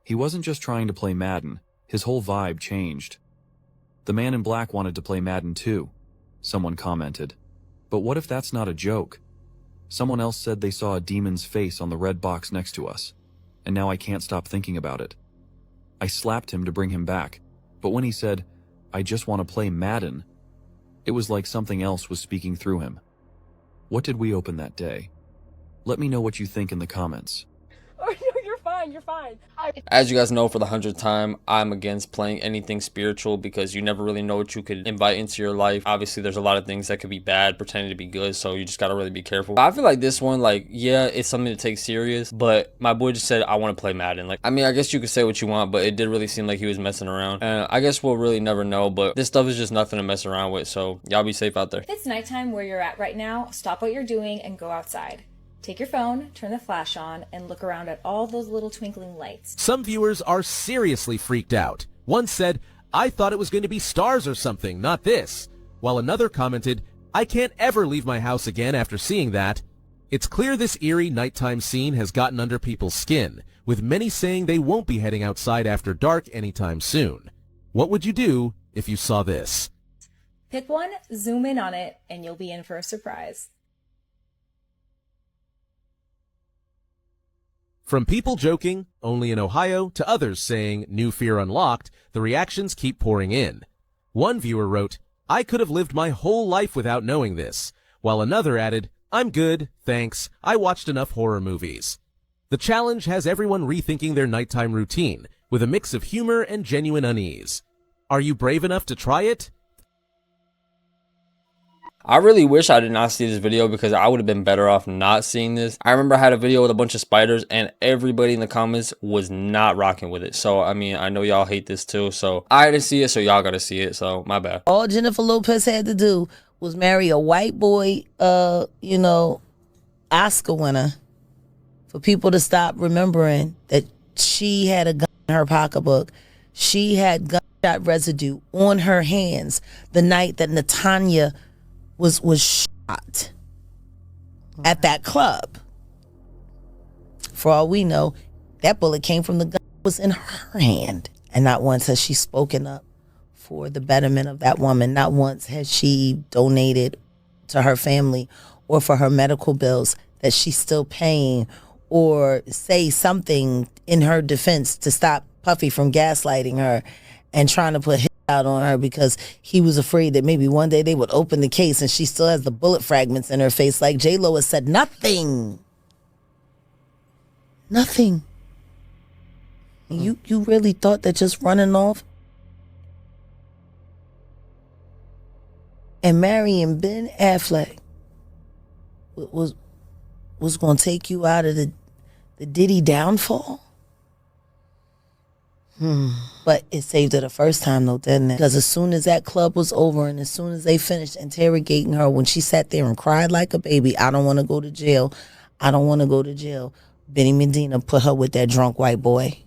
S15: He wasn't just trying to play Madden, his whole vibe changed. The man in black wanted to play Madden too, someone commented. But what if that's not a joke? Someone else said they saw a demon's face on the red box next to us, and now I can't stop thinking about it. I slapped him to bring him back, but when he said, "I just want to play Madden," it was like something else was speaking through him. What did we open that day? Let me know what you think in the comments.
S17: Oh, you're fine. You're fine.
S3: As you guys know, for the 100th time, I'm against playing anything spiritual because you never really know what you could invite into your life. Obviously, there's a lot of things that could be bad pretending to be good, so you just gotta really be careful. I feel like this one, like, yeah, it's something to take serious, but my boy just said, "I want to play Madden." Like, I mean, I guess you could say what you want, but it did really seem like he was messing around. And I guess we'll really never know, but this stuff is just nothing to mess around with, so y'all be safe out there.
S18: If it's nighttime where you're at right now, stop what you're doing and go outside. Take your phone, turn the flash on, and look around at all those little twinkling lights.
S19: Some viewers are seriously freaked out. One said, "I thought it was going to be stars or something, not this." While another commented, "I can't ever leave my house again after seeing that." It's clear this eerie nighttime scene has gotten under people's skin, with many saying they won't be heading outside after dark anytime soon. What would you do if you saw this?
S18: Pick one, zoom in on it, and you'll be in for a surprise.
S19: From people joking, only in Ohio, to others saying, new fear unlocked, the reactions keep pouring in. One viewer wrote, "I could have lived my whole life without knowing this," while another added, "I'm good, thanks, I watched enough horror movies." The challenge has everyone rethinking their nighttime routine, with a mix of humor and genuine unease. Are you brave enough to try it?
S3: I really wish I did not see this video because I would have been better off not seeing this. I remember I had a video with a bunch of spiders and everybody in the comments was not rocking with it. So, I mean, I know y'all hate this too. So, I didn't see it, so y'all gotta see it. So, my bad.
S20: All Jennifer Lopez had to do was marry a white boy, Oscar winner for people to stop remembering that she had a gun in her pocketbook. She had gunshot residue on her hands the night that Natanya was shot at that club. For all we know, that bullet came from the gun that was in her hand. And not once has she spoken up for the betterment of that woman. Not once has she donated to her family or for her medical bills that she's still paying, or say something in her defense to stop Puffy from gaslighting her and trying to put his out on her because he was afraid that maybe one day they would open the case and she still has the bullet fragments in her face. Like JLo has said, nothing. Nothing. You really thought that just running off and marrying Ben Affleck was going to take you out of the Diddy downfall? But it saved her the first time though, didn't it? Because as soon as that club was over and as soon as they finished interrogating her, when she sat there and cried like a baby, "I don't want to go to jail. I don't want to go to jail," Benny Medina put her with that drunk white boy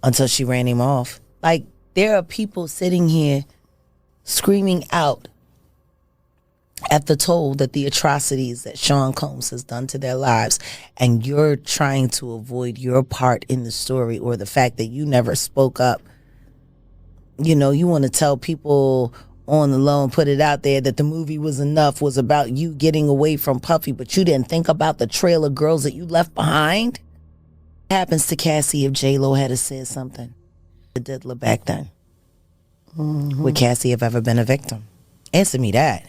S20: until she ran him off. Like, there are people sitting here screaming out at the toll that the atrocities that Sean Combs has done to their lives, and you're trying to avoid your part in the story or the fact that you never spoke up. You want to tell people on the low and put it out there that the movie was about you getting away from Puffy, but you didn't think about the trail of girls that you left behind. What happens to Cassie if JLo had said something to Diddler back then? Would Cassie have ever been a victim? Answer me that.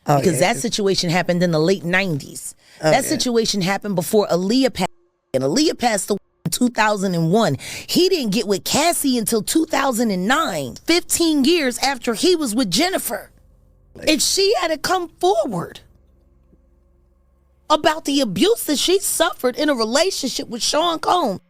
S20: Because that situation happened in the late 90s. That situation happened before Aaliyah passed. And Aaliyah passed away in 2001. He didn't get with Cassie until 2009, 15 years after he was with Jennifer. And she had to come forward about the abuse that she suffered in a relationship with Sean Combs.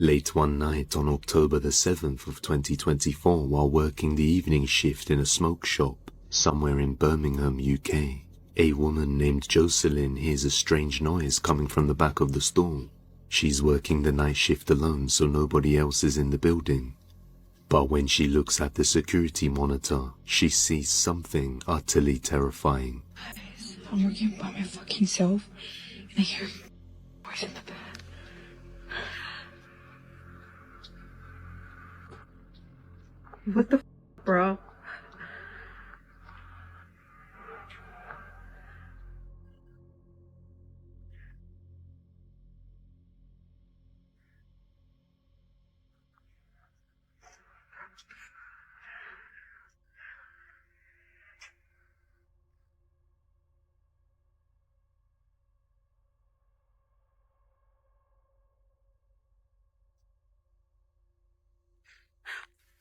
S5: Late one night on October the 7th of 2024, while working the evening shift in a smoke shop somewhere in Birmingham, UK, a woman named Jocelyn hears a strange noise coming from the back of the store. She's working the night shift alone, so nobody else is in the building. But when she looks at the security monitor, she sees something utterly terrifying.
S21: I'm working by my fucking self, and I hear voice in the bed. What the bro?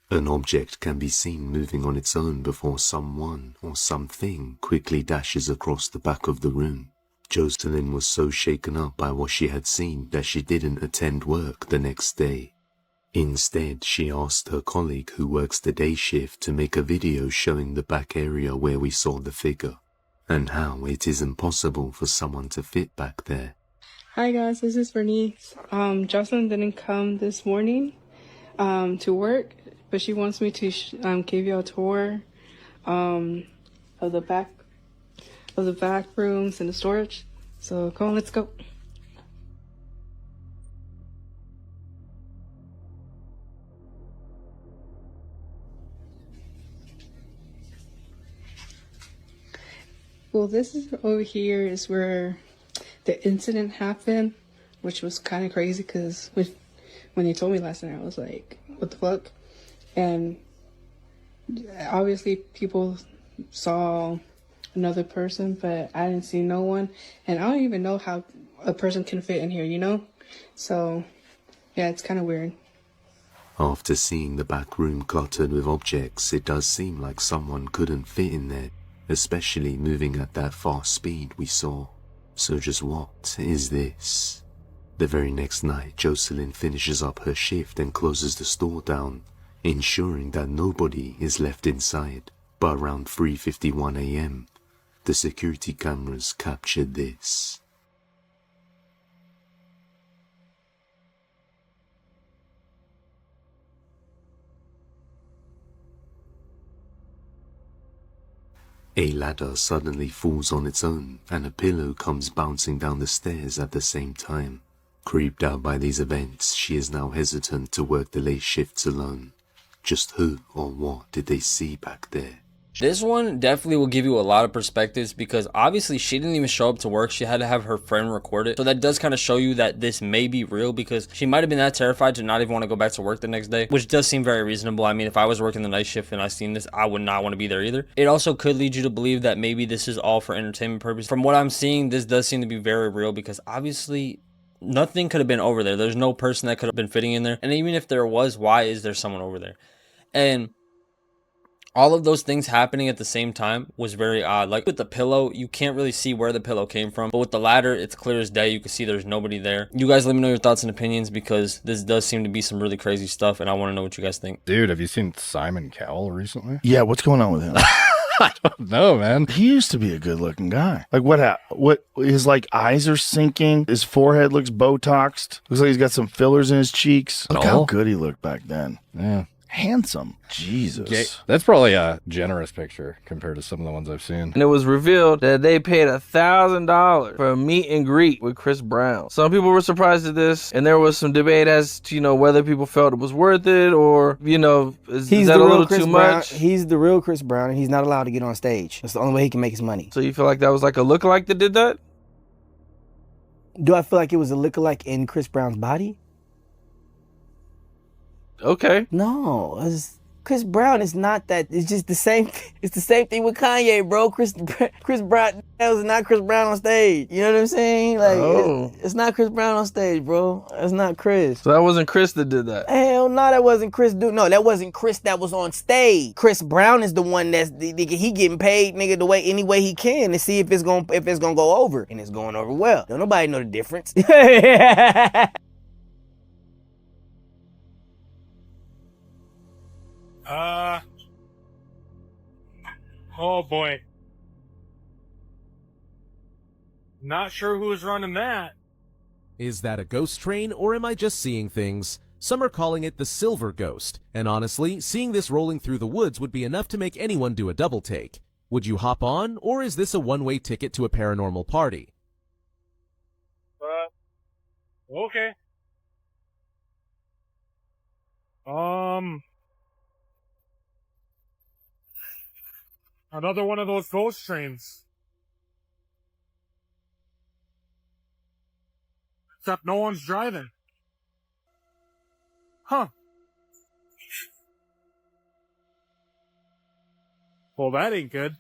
S5: An object can be seen moving on its own before someone or something quickly dashes across the back of the room. Jocelyn was so shaken up by what she had seen that she didn't attend work the next day. Instead, she asked her colleague who works the day shift to make a video showing the back area where we saw the figure, and how it is impossible for someone to fit back there.
S21: Hi guys, this is Bernice. Jocelyn didn't come this morning to work, but she wants me to give you a tour of the back rooms and the storage. So come on, let's go. Well, this is over here is where the incident happened, which was kind of crazy because when you told me last night, I was like, what the fuck? And obviously people saw another person, but I didn't see no one. And I don't even know how a person can fit in here, you know? So, yeah, it's kind of weird.
S5: After seeing the back room cluttered with objects, it does seem like someone couldn't fit in there, especially moving at that fast speed we saw. So just what is this? The very next night, Jocelyn finishes up her shift and closes the store down, ensuring that nobody is left inside. But around 3:51 a.m., the security cameras captured this. A ladder suddenly falls on its own, and a pillow comes bouncing down the stairs at the same time. Creeped out by these events, she is now hesitant to work the late shifts alone. Just who or what did they see back there?
S3: This one definitely will give you a lot of perspectives because obviously she didn't even show up to work. She had to have her friend record it. So that does kind of show you that this may be real because she might have been that terrified to not even want to go back to work the next day, which does seem very reasonable. I mean, if I was working the night shift and I seen this, I would not want to be there either. It also could lead you to believe that maybe this is all for entertainment purposes. From what I'm seeing, this does seem to be very real because obviously nothing could have been over there. There's no person that could have been fitting in there. And even if there was, why is there someone over there? And all of those things happening at the same time was very odd. Like with the pillow, you can't really see where the pillow came from. But with the ladder, it's clear as day. You can see there's nobody there. You guys let me know your thoughts and opinions because this does seem to be some really crazy stuff. And I want to know what you guys think.
S9: Dude, have you seen Simon Cowell recently?
S22: Yeah, what's going on with him?
S9: I don't know, man.
S22: He used to be a good looking guy. Like what his like eyes are sinking. His forehead looks Botoxed. Looks like he's got some fillers in his cheeks. Look how good he looked back then.
S9: Yeah.
S22: Handsome. Jesus.
S9: That's probably a generous picture compared to some of the ones I've seen.
S23: And it was revealed that they paid $1,000 for a meet and greet with Chris Brown. Some people were surprised at this, and there was some debate as to, whether people felt it was worth it or, is that a little too much?
S24: He's the real Chris Brown, and he's not allowed to get on stage. That's the only way he can make his money.
S23: So you feel like that was like a lookalike that did that?
S24: Do I feel like it was a lookalike in Chris Brown's body?
S23: Okay.
S24: No, Chris Brown is not that. It's just the same. It's the same thing with Kanye, bro. Chris Brown, that was not Chris Brown on stage. You know what I'm saying? Like, it's not Chris Brown on stage, bro. It's not Chris.
S23: So that wasn't Chris that did that?
S24: Hell no, that wasn't Chris. No, that wasn't Chris that was on stage. Chris Brown is the one that's he getting paid, nigga, any way he can to see if it's gonna go over, and it's going over well. Don't nobody know the difference.
S25: Oh boy. Not sure who was running that.
S19: Is that a ghost train, or am I just seeing things? Some are calling it the Silver Ghost, and honestly, seeing this rolling through the woods would be enough to make anyone do a double take. Would you hop on, or is this a one-way ticket to a paranormal party?
S25: Okay. Another one of those ghost trains. Except no one's driving. Huh. Well, that ain't good.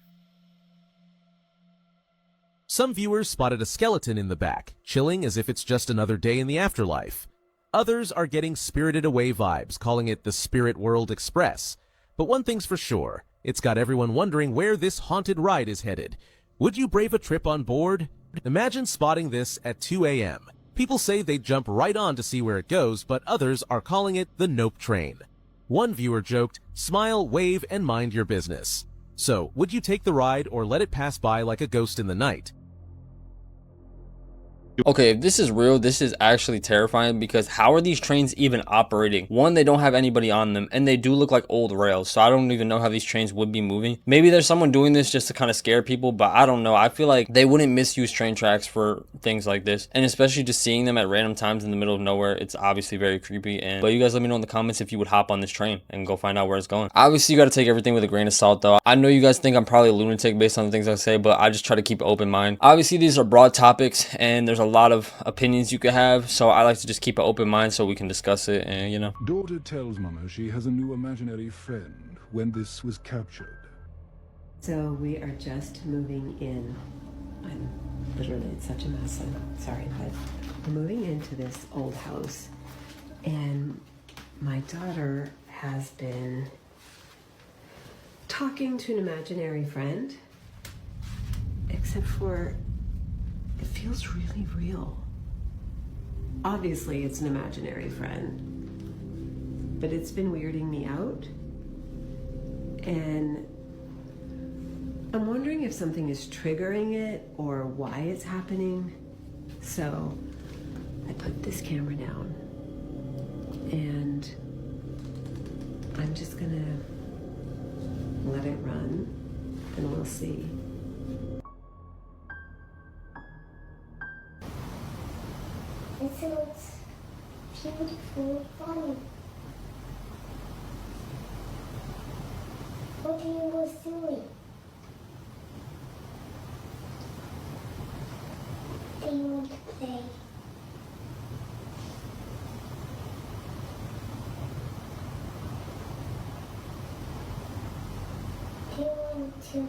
S19: Some viewers spotted a skeleton in the back, chilling as if it's just another day in the afterlife. Others are getting Spirited Away vibes, calling it the Spirit World Express. But one thing's for sure, it's got everyone wondering where this haunted ride is headed. Would you brave a trip on board? Imagine spotting this at 2 a.m. People say they'd jump right on to see where it goes, but others are calling it the Nope Train. One viewer joked, "Smile, wave, and mind your business." So, would you take the ride or let it pass by like a ghost in the night?
S3: Okay, if this is real, this is actually terrifying, because how are these trains even operating? One, they don't have anybody on them, and they do look like old rails, so I don't even know how these trains would be moving. Maybe there's someone doing this just to kind of scare people, but I don't know. I feel like they wouldn't misuse train tracks for things like this, and especially just seeing them at random times in the middle of nowhere, it's obviously very creepy. But you guys let me know in the comments if you would hop on this train and go find out where it's going. Obviously, you got to take everything with a grain of salt, though. I know you guys think I'm probably a lunatic based on the things I say, but I just try to keep an open mind. Obviously, these are broad topics, and there's a lot of opinions you could have, so I like to just keep an open mind so we can discuss it, and you know.
S6: Daughter tells Mama she has a new imaginary friend when this was captured.
S7: So we are just moving in. I'm literally, it's such a mess. I'm sorry, but we're moving into this old house, and my daughter has been talking to an imaginary friend, except for it feels really real. Obviously, it's an imaginary friend, but it's been weirding me out. And I'm wondering if something is triggering it or why it's happening. So I put this camera down and I'm just gonna let it run and we'll see.
S8: It looks beautiful and funny. What are you guys doing? Do you want to play? Do you want to?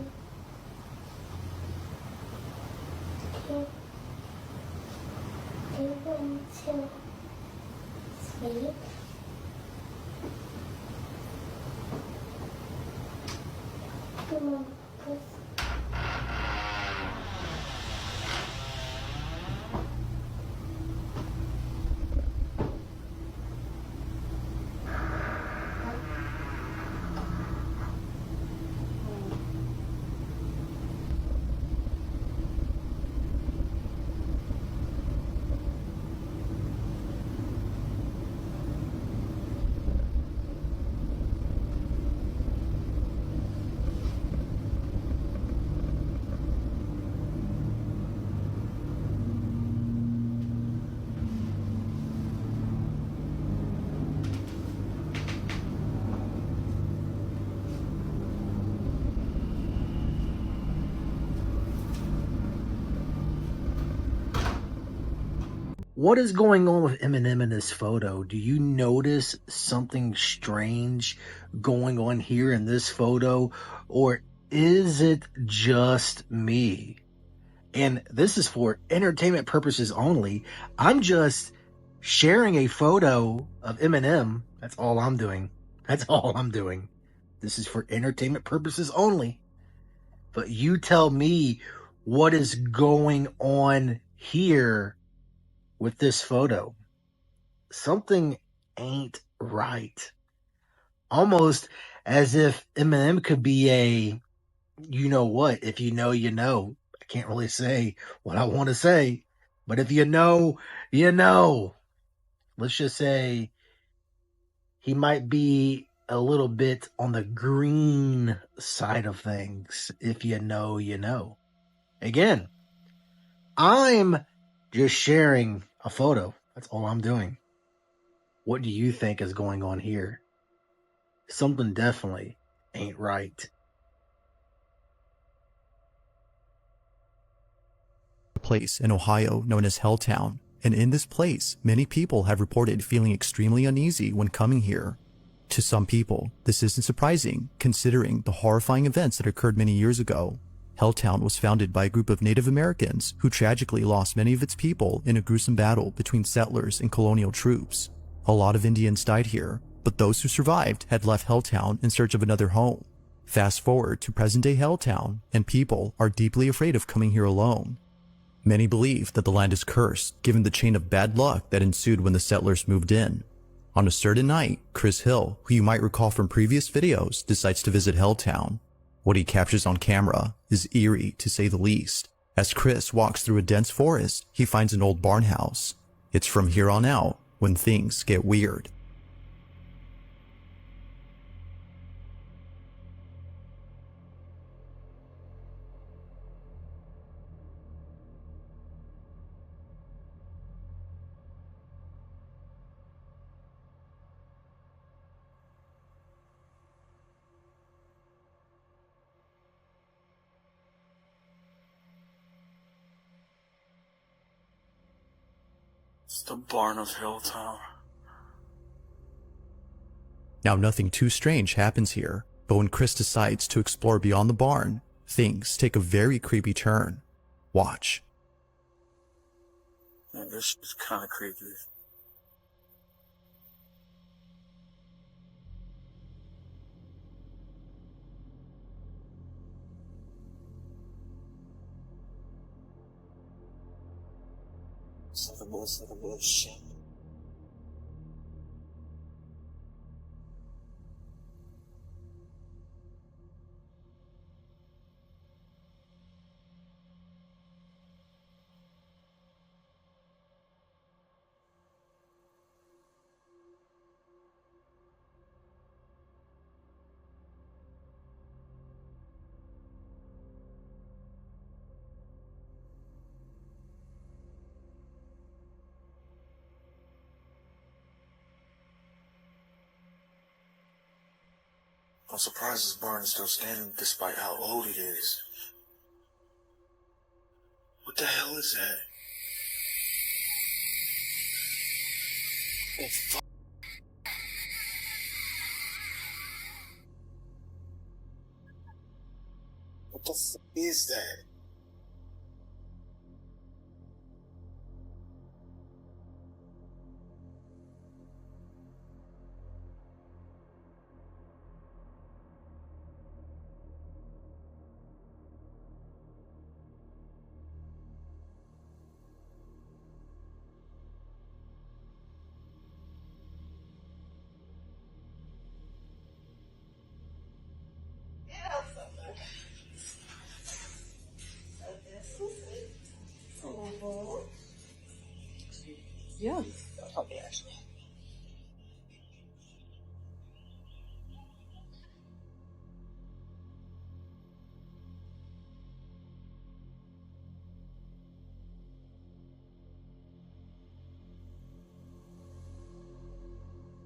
S8: Do you want to sleep? Come on, please.
S13: What is going on with Eminem in this photo? Do you notice something strange going on here in this photo? Or is it just me? And this is for entertainment purposes only. I'm just sharing a photo of Eminem. That's all I'm doing. That's all I'm doing. This is for entertainment purposes only. But you tell me what is going on here with this photo. Something ain't right. Almost as if Eminem could be a, you know what, if you know, you know. I can't really say what I want to say, but if you know, you know. Let's just say he might be a little bit on the green side of things. If you know, you know. Again, I'm just sharing a photo. That's all I'm doing. What do you think is going on here? Something definitely ain't right.
S14: A place in Ohio known as Helltown, and in this place, many people have reported feeling extremely uneasy when coming here. To some people, this isn't surprising, considering the horrifying events that occurred many years ago. Helltown was founded by a group of Native Americans who tragically lost many of its people in a gruesome battle between settlers and colonial troops. A lot of Indians died here, but those who survived had left Helltown in search of another home. Fast forward to present-day Helltown, and people are deeply afraid of coming here alone. Many believe that the land is cursed, given the chain of bad luck that ensued when the settlers moved in. On a certain night, Chris Hill, who you might recall from previous videos, decides to visit Helltown. What he captures on camera is eerie, to say the least. As Chris walks through a dense forest, he finds an old barn house. It's from here on out when things get weird.
S1: It's the barn of Helltown.
S14: Now, nothing too strange happens here, but when Chris decides to explore beyond the barn, things take a very creepy turn. Watch.
S1: Man, this is kind of creepy. It's like a bullshit. I'm surprised this barn is still standing despite how old it is. What the hell is that? Oh, fuck. What the fuck is that?
S17: Yeah.
S1: Okay, actually.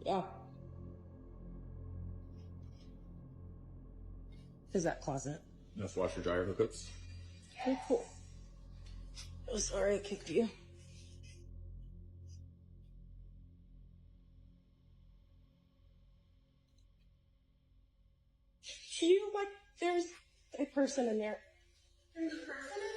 S17: Yeah. Is that closet?
S2: That's washer dryer hookups.
S17: Okay, cool. Oh, sorry I kicked you. Like there's a person in there. There's a person in there?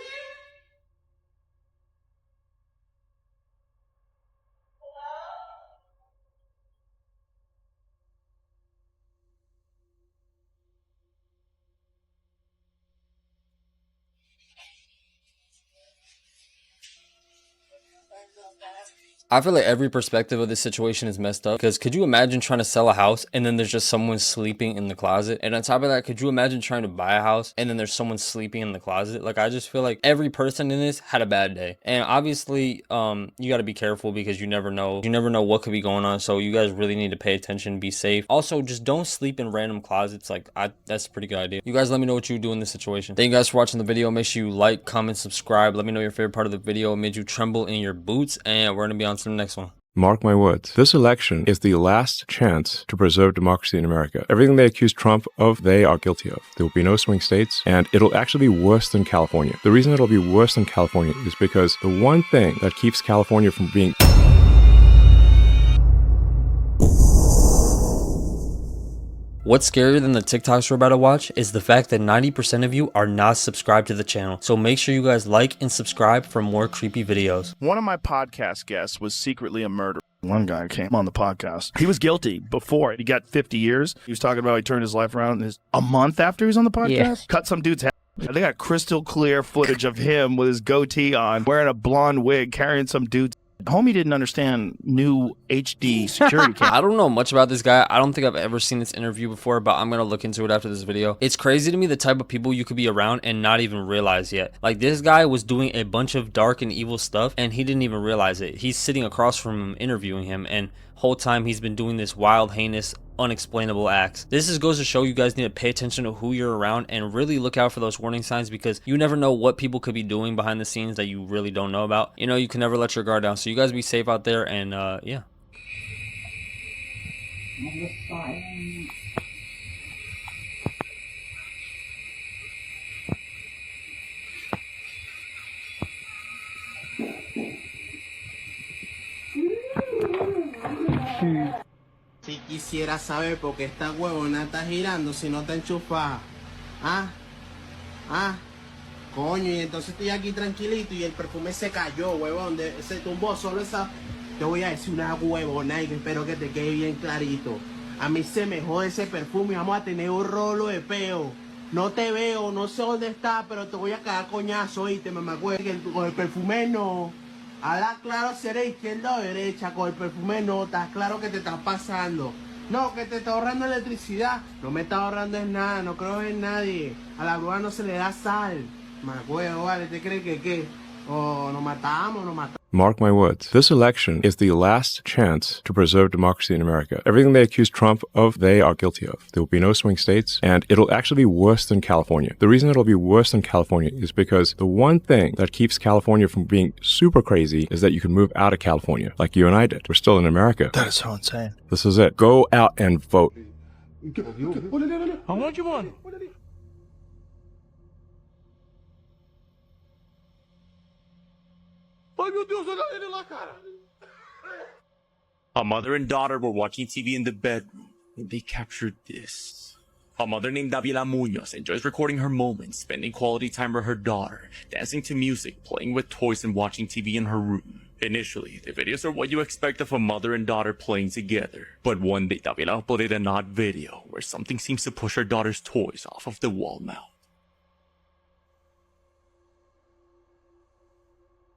S3: I feel like every perspective of this situation is messed up, because could you imagine trying to sell a house and then there's just someone sleeping in the closet? And on top of that, could you imagine trying to buy a house and then there's someone sleeping in the closet? Like, I just feel like every person in this had a bad day. And obviously, you got to be careful because you never know what could be going on. So you guys really need to pay attention, be safe. Also, just don't sleep in random closets. Like, that's a pretty good idea. You guys let me know what you do in this situation. Thank you guys for watching the video. Make sure you like, comment, subscribe. Let me know your favorite part of the video made you tremble in your boots, and we're gonna be on to the next one.
S2: Mark my words, this election is the last chance to preserve democracy in America. Everything they accuse Trump of, they are guilty of. There will be no swing states, and it'll actually be worse than California. The reason it'll be worse than California is because the one thing that keeps California from being
S3: What's scarier than the TikToks we're about to watch is the fact that 90% of you are not subscribed to the channel. So make sure you guys like and subscribe for more creepy videos.
S22: One of my podcast guests was secretly a murderer. One guy came on the podcast. He was guilty before. He got 50 years. He was talking about he turned his life around a month after he was on the podcast.
S24: Yeah.
S22: Cut some dude's head. They got crystal clear footage of him with his goatee on, wearing a blonde wig, carrying some dude's. Homie didn't understand new HD security cameras.
S3: I don't know much about this guy. I don't think I've ever seen this interview before, but I'm gonna look into it after this video. It's crazy to me the type of people you could be around and not even realize yet. Like, this guy was doing a bunch of dark and evil stuff and he didn't even realize it. He's sitting across from him interviewing him, and whole time he's been doing this wild, heinous, unexplainable acts. This just goes to show you guys need to pay attention to who you're around and really look out for those warning signs, because you never know what people could be doing behind the scenes that you really don't know about. You know, you can never let your guard down. So you guys be safe out there, and yeah.
S4: Si quisiera saber por qué esta huevona está girando si no está enchufada. Coño, y entonces estoy aquí tranquilito y el perfume se cayó, huevón. Se tumbó solo esa. Te voy a decir una huevona y espero que te quede bien clarito. A mí se me jode ese perfume y vamos a tener un rolo de peo. No te veo, no sé dónde está, pero te voy a cagar coñazo, oíste, mamacuevo. Con el perfume no. Habla claro si eres izquierda o derecha, con el perfume no, estás claro que te estás pasando. No, que te está ahorrando electricidad. No me está ahorrando en nada, no creo en nadie. A la grúa no se le da sal. Mamacuevo, vale, ¿te crees que qué? O nos matamos, nos matamos.
S2: Mark my words, this election is the last chance to preserve democracy in America. Everything they accuse Trump of, they are guilty of. There will be no swing states, and it'll actually be worse than California. The reason it'll be worse than California is because the one thing that keeps California from being super crazy is that you can move out of California, like you and I did. We're still in America.
S22: That is so insane.
S2: This is it. Go out and vote.
S25: How much you want?
S10: A mother and daughter were watching TV in the bedroom when they captured this. A mother named Davila Munoz enjoys recording her moments, spending quality time with her daughter, dancing to music, playing with toys, and watching TV in her room. Initially, the videos are what you expect of a mother and daughter playing together. But one day, Davila uploaded an odd video where something seems to push her daughter's toys off of the wall mount.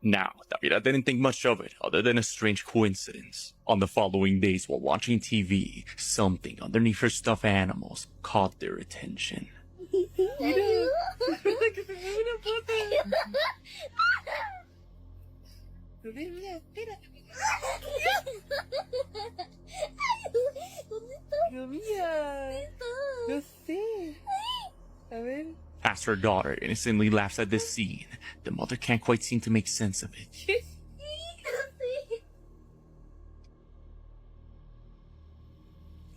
S10: Now, Davila didn't think much of it other than a strange coincidence. On the following days while watching TV, something underneath her stuffed animals caught their attention. As her daughter innocently laughs at this scene, the mother can't quite seem to make sense of it.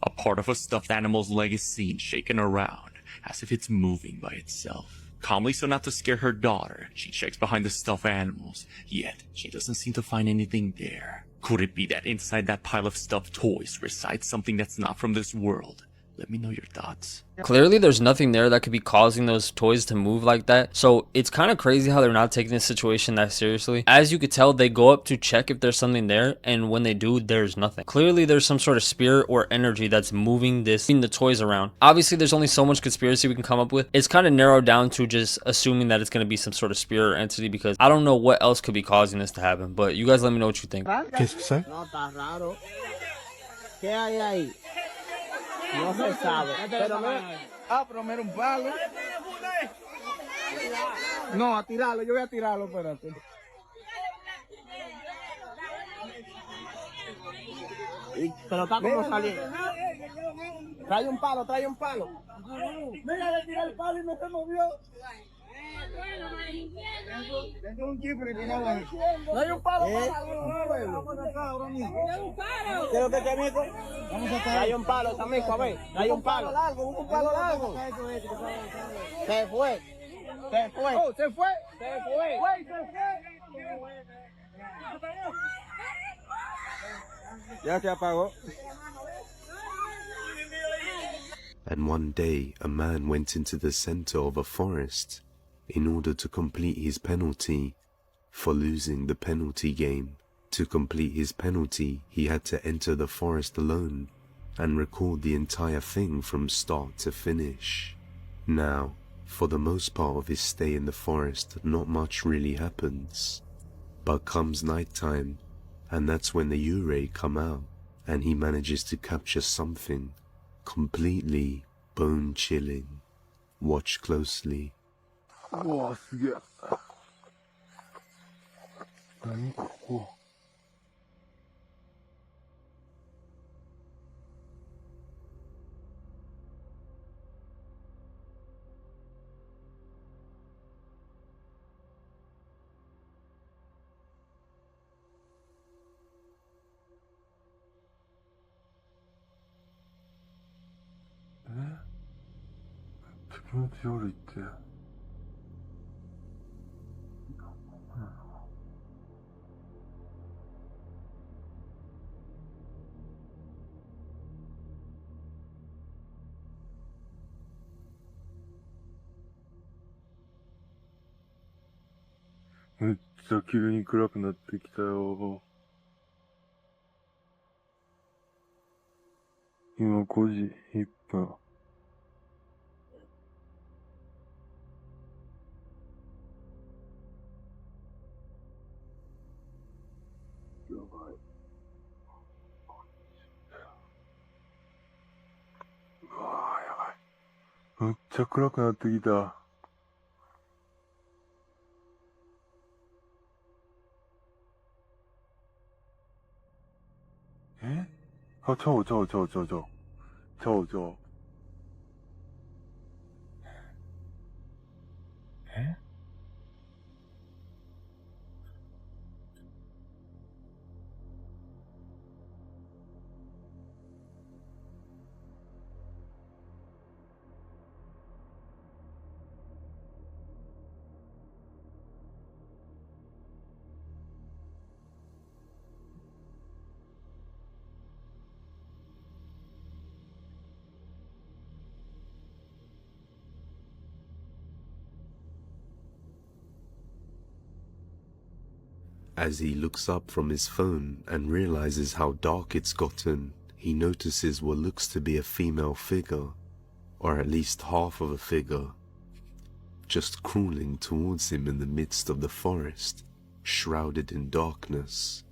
S10: A part of a stuffed animal's leg is seen shaking around, as if it's moving by itself. Calmly, so not to scare her daughter, she checks behind the stuffed animals, yet she doesn't seem to find anything there. Could it be that inside that pile of stuffed toys resides something that's not from this world? Let me know your thoughts.
S3: Clearly there's nothing there that could be causing those toys to move like that, so it's kind of crazy how they're not taking this situation that seriously. As you could tell, they go up to check if there's something there, and when they do, there's nothing. Clearly there's some sort of spirit or energy that's moving the toys around. Obviously there's only so much conspiracy we can come up with. It's kind of narrowed down to just assuming that it's going to be some sort of spirit or entity, because I don't know what else could be causing this to happen. But you guys let me know what you think.
S4: No se sabe. Pero mira un palo. No, a tirarlo, yo voy a tirarlo, espérate. Pero está como saliendo. Trae un palo, trae un palo. Mira, le tiré el palo y no se movió. Tengo un chifre que no hay. No hay un palo. Vamos acá ahora mismo. ¿Qué es lo que te meto? Vamos acá. Hay un palo también, a ver. Hay un palo largo, un palo largo. Se fue. Se fue. Oh, se fue. Se fue. Ya se apagó.
S5: and one day a man went into the center of a forest in order to complete his penalty for losing the penalty game. To complete his penalty, he had to enter the forest alone and record the entire thing from start to finish. Now, for the most part of his stay in the forest, not much really happens. But comes nighttime, and that's when the Eerie come out, and he manages to capture something completely bone-chilling. Watch closely.
S22: Whoa, すげえ。何ここ。気持ち悪いって。めっちゃ急に暗くなってきたよ。今5時1分。やばい。うわぁ、やばい。めっちゃ暗くなってきた。え？あ、ちゃう。え？
S5: As he looks up from his phone and realizes how dark it's gotten, he notices what looks to be a female figure, or at least half of a figure, just crawling towards him in the midst of the forest, shrouded in darkness.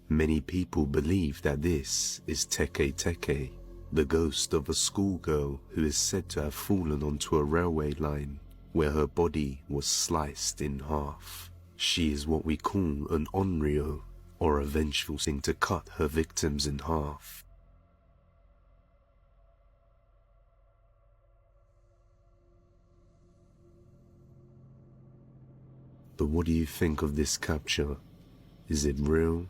S5: Many people believe that this is Teke Teke, the ghost of a schoolgirl who is said to have fallen onto a railway line, where her body was sliced in half. She is what we call an onryo, or a vengeful thing to cut her victims in half. But what do you think of this capture? Is it real,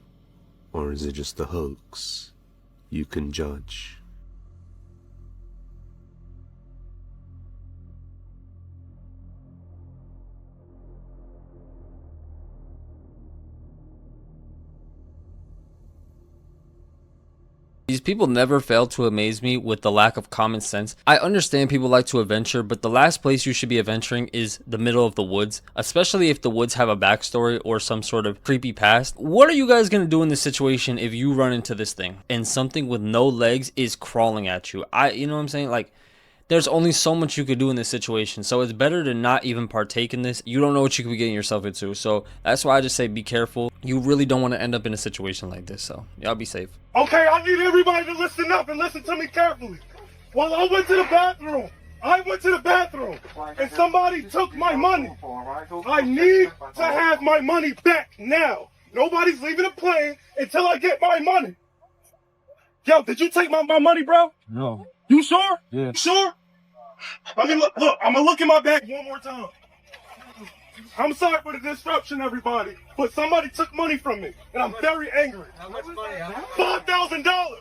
S5: or is it just a hoax? You can judge.
S3: These people never fail to amaze me with the lack of common sense. I understand people like to adventure, but the last place you should be adventuring is the middle of the woods, especially if the woods have a backstory or some sort of creepy past. What are you guys gonna do in this situation if you run into this thing and something with no legs is crawling at you? You know what I'm saying? Like, there's only so much you could do in this situation, so it's better to not even partake in this. You don't know what you could be getting yourself into, so that's why I just say be careful. You really don't want to end up in a situation like this, so y'all be safe.
S25: Okay, I need everybody to listen up and listen to me carefully. Well, I went to the bathroom, and somebody took my money. I need to have my money back now. Nobody's leaving the plane until I get my money. Yo, did you take my money, bro?
S22: No.
S25: You sure?
S22: Yeah.
S25: You sure? Let me look, I'm gonna look in my bag one more time. I'm sorry for the disruption, everybody, but somebody took money from me, and I'm very angry. How much money? $5,000.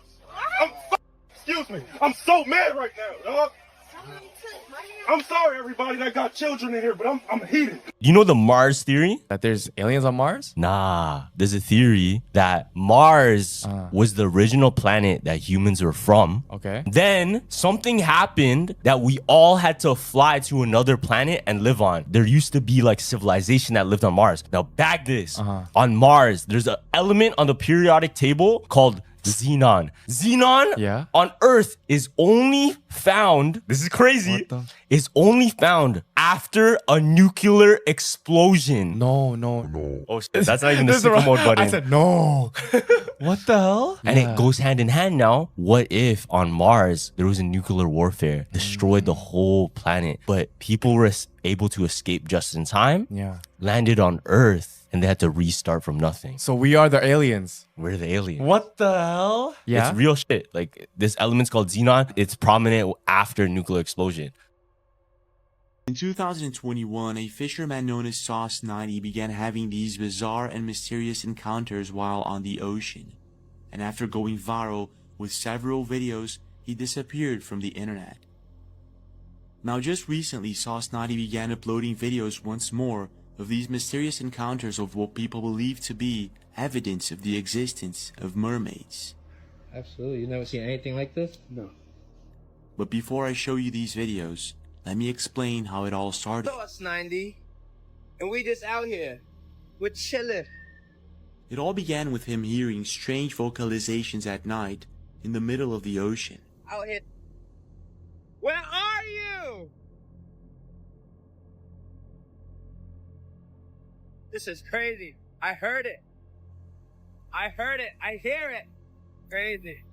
S25: Excuse me. I'm so mad right now, dog. I'm sorry, everybody that got children in here, but I'm heated.
S10: You know the Mars theory?
S11: That there's aliens on Mars?
S10: Nah, there's a theory that Mars was the original planet that humans were from.
S11: Okay.
S10: Then something happened that we all had to fly to another planet and live on. There used to be like civilization that lived on Mars. Now bag this. On Mars, there's an element on the periodic table called xenon. Xenon on Earth is only found, this is crazy, is only found after a nuclear explosion.
S11: No.
S10: Oh shit, that's not even the super mode button.
S11: I said no.
S10: What the hell? And it goes hand in hand now. What if on Mars there was a nuclear warfare, destroyed the whole planet, but people were able to escape just in time, landed on Earth, and they had to restart from nothing.
S11: So we are the aliens.
S10: We're the aliens.
S11: What the hell? Yeah.
S10: It's real shit. Like this element's called xenon. It's prominent after nuclear explosion.
S12: In 2021, a fisherman known as Sauce 90 began having these bizarre and mysterious encounters while on the ocean. And after going viral with several videos, he disappeared from the internet. Now just recently, Sauce 90 began uploading videos once more of these mysterious encounters of what people believe to be evidence of the existence of mermaids.
S15: Absolutely. You never seen anything like this?
S12: No. But before I show you these videos, let me explain how it all started.
S15: Sauce 90, and we just out here. We're chilling.
S12: It all began with him hearing strange vocalizations at night in the middle of the ocean.
S15: Out here. Where are you? This is crazy. I heard it. I hear it. Crazy.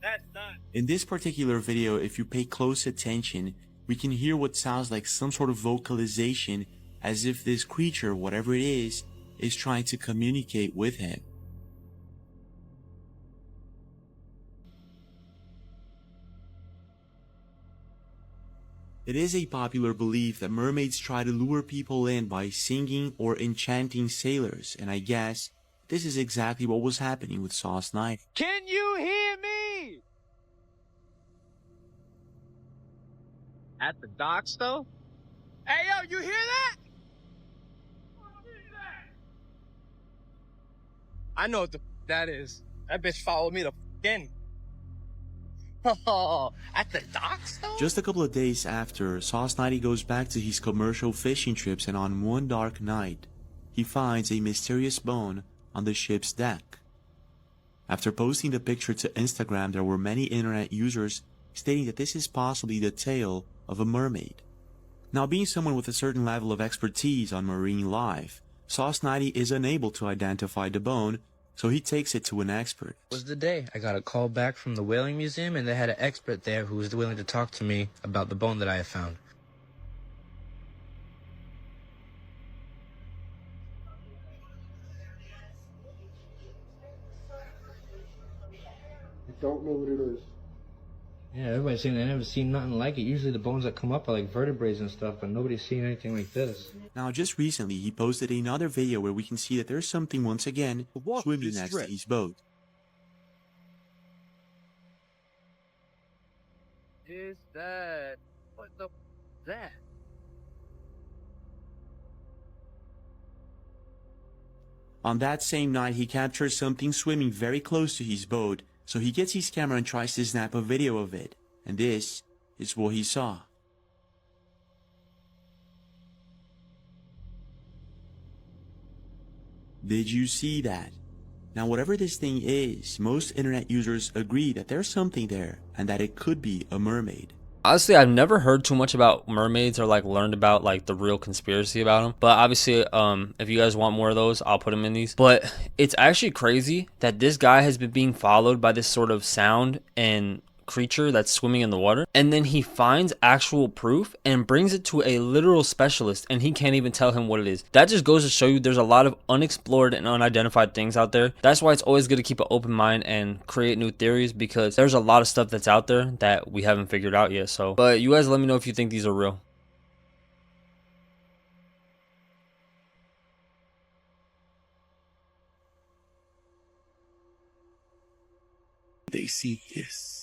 S15: That's nuts.
S12: In this particular video, if you pay close attention, we can hear what sounds like some sort of vocalization, as if this creature, whatever it is trying to communicate with him. It is a popular belief that mermaids try to lure people in by singing or enchanting sailors, and I guess this is exactly what was happening with Sauce 90.
S15: Can you hear me? At the docks, though? Hey, yo, you hear that? I know what the that is. That bitch followed me to in. Oh, at the docks, though?
S12: Just a couple of days after, Sauce 90 goes back to his commercial fishing trips, and on one dark night, he finds a mysterious bone on the ship's deck. After posting the picture to Instagram, there were many internet users stating that this is possibly the tale of a mermaid. Now, being someone with a certain level of expertise on marine life, Sauce 90 is unable to identify the bone, so he takes it to an expert.
S15: It was the day I got a call back from the whaling museum, and they had an expert there who was willing to talk to me about the bone that I had found.
S25: I don't know what it is.
S15: Yeah, everybody's saying they never seen nothing like it. Usually the bones that come up are like vertebrae and stuff, but nobody's seen anything like this.
S12: Now, just recently, he posted another video where we can see that there's something once again swimming next to his boat.
S15: Is that... what the... that?
S12: On that same night, he captures something swimming very close to his boat, so he gets his camera and tries to snap a video of it. And this is what he saw. Did you see that? Now, whatever this thing is, most internet users agree that there's something there and that it could be a mermaid.
S3: Honestly, I've never heard too much about mermaids or like learned about like the real conspiracy about them. But obviously, if you guys want more of those, I'll put them in these. But it's actually crazy that this guy has been being followed by this sort of sound and creature that's swimming in the water, and then he finds actual proof and brings it to a literal specialist, and he can't even tell him what it is. That just goes to show you there's a lot of unexplored and unidentified things out there. That's why it's always good to keep an open mind and create new theories, because there's a lot of stuff that's out there that we haven't figured out yet. So, but you guys let me know if you think these are real.
S10: They see this.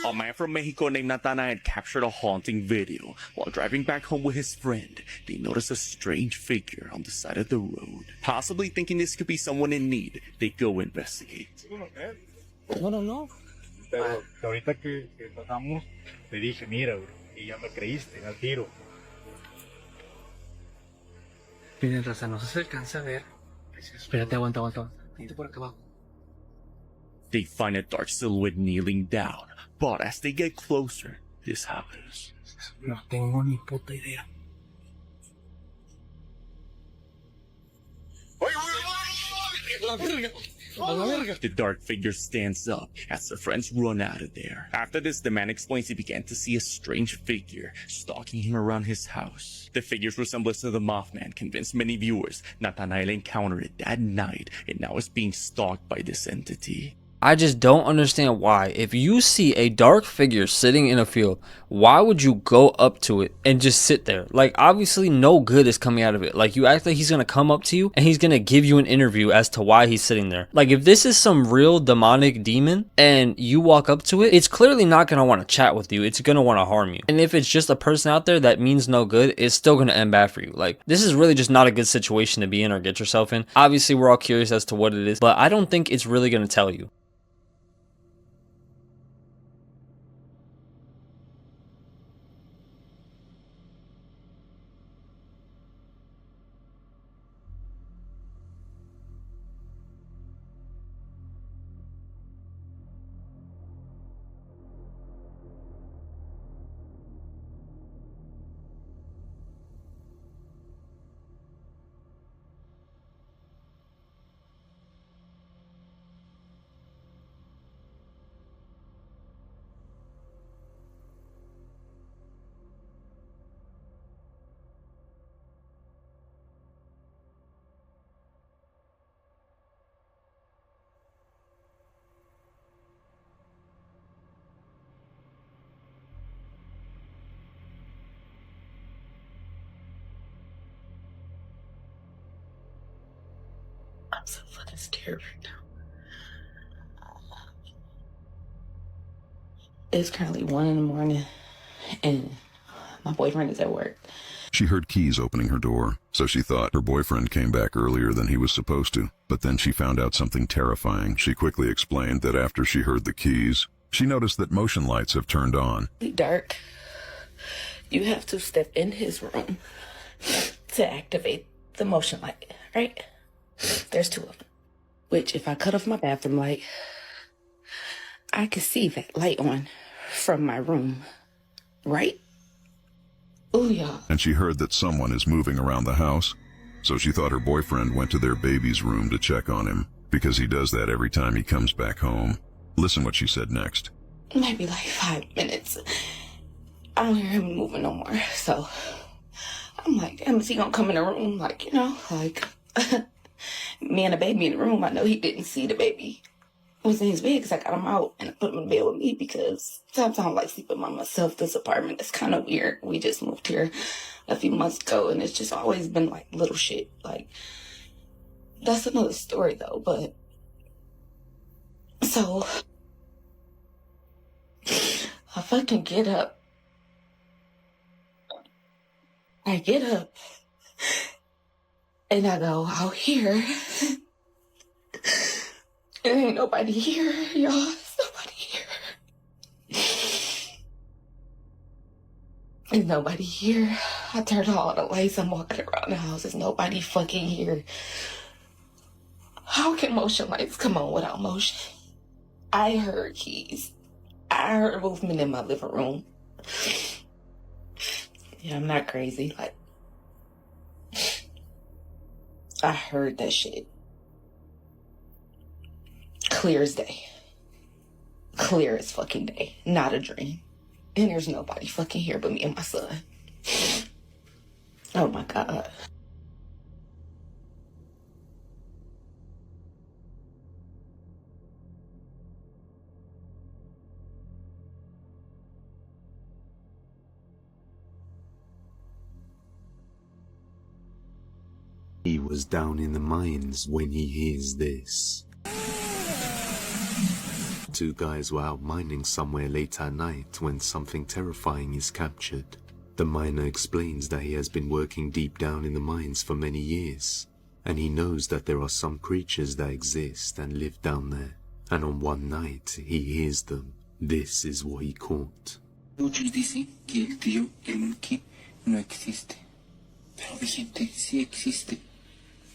S10: A man from Mexico named Nathanael captured a haunting video. While driving back home with his friend, they noticed a strange figure on the side of the road. Possibly thinking this could be someone in need, they go investigate.
S24: No.
S9: Pero ahorita que pasamos, te dije, mira, bro, y ya me creíste al tiro.
S16: Tienes razón, no se alcanza a ver. Espérate, aguanta. Vente por acá abajo.
S10: They find a dark silhouette kneeling down, but as they get closer, this happens.
S16: No tengo ni puta idea.
S10: The dark figure stands up as the friends run out of there. After this, the man explains he began to see a strange figure stalking him around his house. The figure's resemblance to the Mothman convinced many viewers Nathanael encountered it that night and now is being stalked by this entity.
S3: I just don't understand why. If you see a dark figure sitting in a field, why would you go up to it and just sit there? Like, obviously no good is coming out of it. Like, you act like he's gonna come up to you and he's gonna give you an interview as to why he's sitting there. Like, if this is some real demonic demon and you walk up to it, it's clearly not gonna want to chat with you. It's gonna want to harm you. And if it's just a person out there that means no good, it's still gonna end bad for you. Like, this is really just not a good situation to be in or get yourself in. Obviously, we're all curious as to what it is, but I don't think it's really gonna tell you.
S16: I'm so fucking scared right now. It's currently 1 in the morning and my boyfriend is at work.
S18: She heard keys opening her door, so she thought her boyfriend came back earlier than he was supposed to. But then she found out something terrifying. She quickly explained that after she heard the keys, she noticed that motion lights have turned on.
S16: Dark. You have to step in his room to activate the motion light, right? There's 2 of them. Which, if I cut off my bathroom light, I could see that light on from my room, right? Oh, yeah.
S18: And she heard that someone is moving around the house, so she thought her boyfriend went to their baby's room to check on him, because he does that every time he comes back home. Listen what she said next.
S16: Maybe like 5 minutes. I don't hear him moving no more, so I'm like, damn, is he gonna come in the room? Like, you know, like, me and the baby in the room, I know he didn't see the baby. It was in his bed because I got him out and I put him in bed with me because sometimes I don't like sleeping by myself. This apartment is kind of weird. We just moved here a few months ago and it's just always been like little shit. Like, that's another story though, but so I fucking get up. I get up and I go out here. There ain't nobody here, y'all. There's nobody here. There's nobody here. I turned on all the lights. I'm walking around the house. There's nobody fucking here. How can motion lights come on without motion? I heard keys. I heard movement in my living room. Yeah, I'm not crazy. Like, I heard that shit. Clear as day. Clear as fucking day. Not a dream. And there's nobody fucking here but me and my son. Oh my God.
S5: He was down in the mines when he hears this. Two guys were out mining somewhere late at night when something terrifying is captured. The miner explains that he has been working deep down in the mines for many years, and he knows that there are some creatures that exist and live down there. And on one night, he hears them. This is what he caught.
S6: Muchos dicen que el tío, el monkey, no existe. Pero mi gente, sí existe.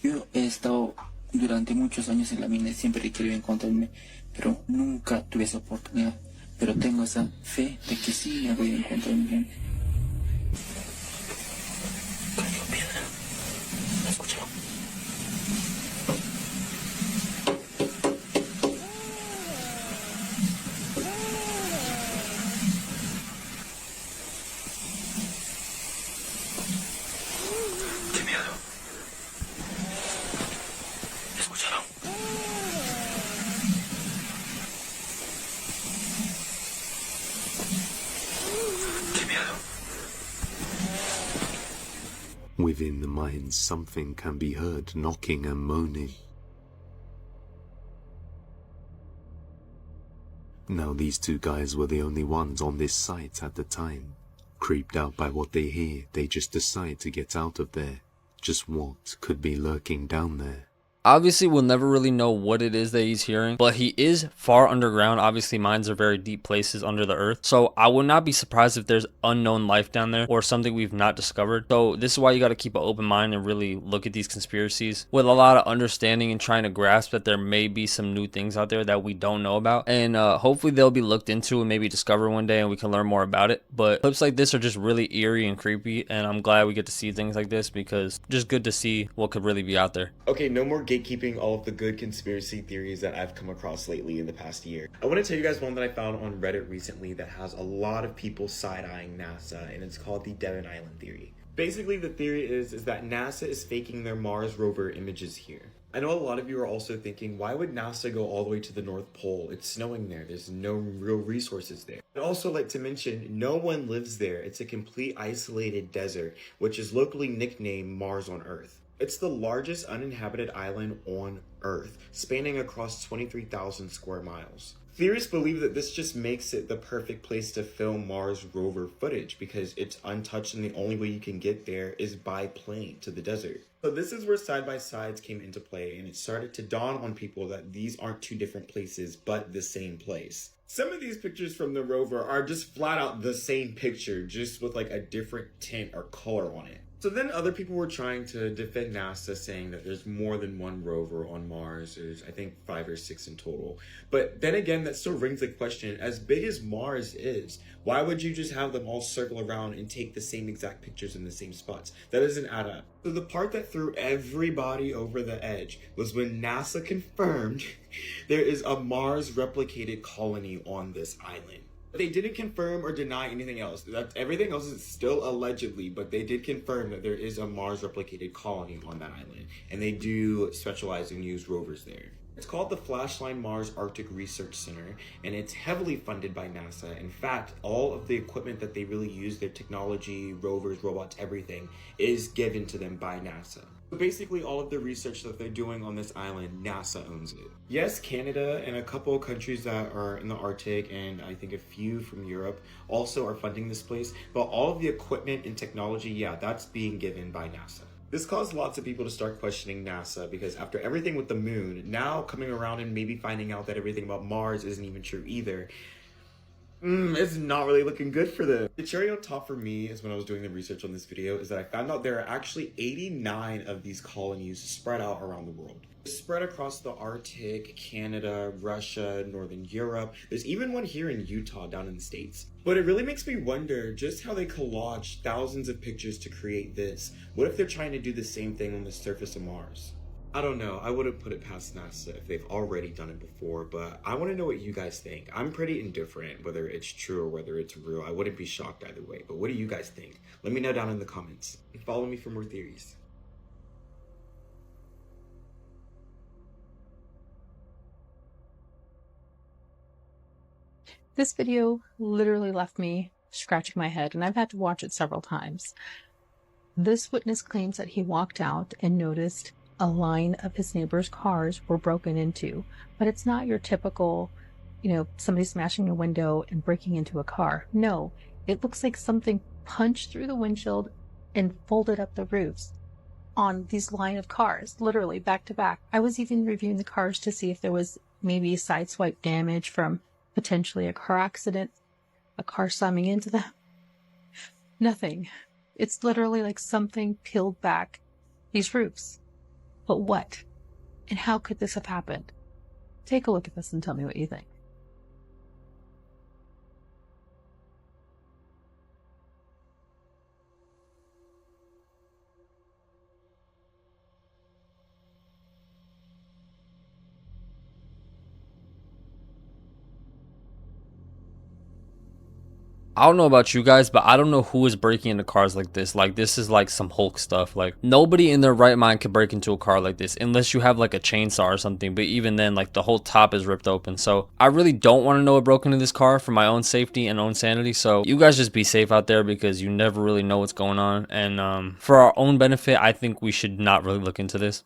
S6: Yo he estado durante muchos años en la mina y siempre he querido encontrarme, pero nunca tuve esa oportunidad. Pero tengo esa fe de que sí me voy a encontrar mi gente. Cayó piedra. ¿Lo escucharon? ¡Qué miedo! ¿Escucharon? ¡Qué miedo!
S5: Within the mines, something can be heard knocking and moaning. Now these two guys were the only ones on this site at the time. Creeped out by what they hear, they just decide to get out of there. Just what could be lurking down there?
S3: Obviously, we'll never really know what it is that he's hearing, but he is far underground. Obviously, mines are very deep places under the earth. So I would not be surprised if there's unknown life down there or something we've not discovered. So this is why you got to keep an open mind and really look at these conspiracies with a lot of understanding and trying to grasp that there may be some new things out there that we don't know about. And hopefully they'll be looked into and maybe discovered one day and we can learn more about it. But clips like this are just really eerie and creepy. And I'm glad we get to see things like this because just good to see what could really be out there.
S19: Okay, no more gatekeeping all of the good conspiracy theories that I've come across lately in the past year. I want to tell you guys one that I found on Reddit recently that has a lot of people side-eyeing NASA, and it's called the Devon Island theory. Basically, the theory is that NASA is faking their Mars rover images here. I know a lot of you are also thinking, why would NASA go all the way to the North Pole? It's snowing there. There's no real resources there. I'd also like to mention, no one lives there. It's a complete isolated desert, which is locally nicknamed Mars on Earth. It's the largest uninhabited island on Earth, spanning across 23,000 square miles. Theorists believe that this just makes it the perfect place to film Mars rover footage because it's untouched and the only way you can get there is by plane to the desert. So this is where side-by-sides came into play, and it started to dawn on people that these aren't two different places, but the same place. Some of these pictures from the rover are just flat out the same picture, just with like a different tint or color on it. So then other people were trying to defend NASA, saying that there's more than one rover on Mars. There's, I think, 5 or 6 in total. But then again, that still rings the question, as big as Mars is, why would you just have them all circle around and take the same exact pictures in the same spots? That doesn't add up. So the part that threw everybody over the edge was when NASA confirmed there is a Mars replicated colony on this island. They didn't confirm or deny anything else. Everything else is still allegedly, but they did confirm that there is a Mars replicated colony on that island, and they do specialize and use rovers there. It's called the Flashline Mars Arctic Research Center, and it's heavily funded by NASA. In fact, all of the equipment that they really use, their technology, rovers, robots, everything, is given to them by NASA. So basically, all of the research that they're doing on this island, NASA owns it. Yes, Canada and a couple of countries that are in the Arctic, and I think a few from Europe, also are funding this place. But all of the equipment and technology, yeah, that's being given by NASA. This caused lots of people to start questioning NASA because after everything with the moon, now coming around and maybe finding out that everything about Mars isn't even true either, it's not really looking good for them. The cherry on top for me is when I was doing the research on this video is that I found out there are actually 89 of these colonies spread out around the world. Spread across the Arctic, Canada, Russia, Northern Europe. There's even one here in Utah down in the States. But it really makes me wonder just how they collaged thousands of pictures to create this. What if they're trying to do the same thing on the surface of Mars? I don't know. I wouldn't put it past NASA if they've already done it before, but I want to know what you guys think. I'm pretty indifferent whether it's true or whether it's real. I wouldn't be shocked either way, but what do you guys think? Let me know down in the comments. And follow me for more theories.
S20: This video literally left me scratching my head, and I've had to watch it several times. This witness claims that he walked out and noticed a line of his neighbor's cars were broken into, but it's not your typical somebody smashing a window and breaking into a car. No, it looks like something punched through the windshield and folded up the roofs on these line of cars, literally back to back. I was even reviewing the cars to see if there was maybe sideswipe damage from potentially a car accident, a car slamming into them. Nothing. It's literally like something peeled back these roofs. But what? And how could this have happened? Take a look at this and tell me what you think.
S3: I don't know about you guys, but I don't know who is breaking into cars like this. Like, this is like some Hulk stuff. Like, nobody in their right mind could break into a car like this unless you have like a chainsaw or something. But even then, like, the whole top is ripped open. So I really don't want to know what broke into this car for my own safety and own sanity. So you guys just be safe out there, because you never really know what's going on. And for our own benefit, I think we should not really look into this.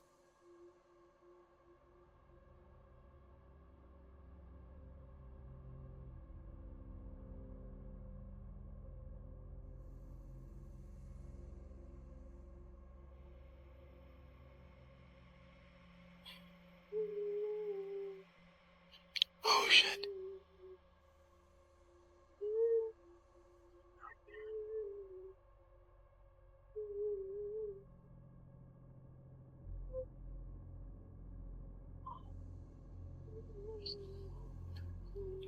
S22: Oh shit.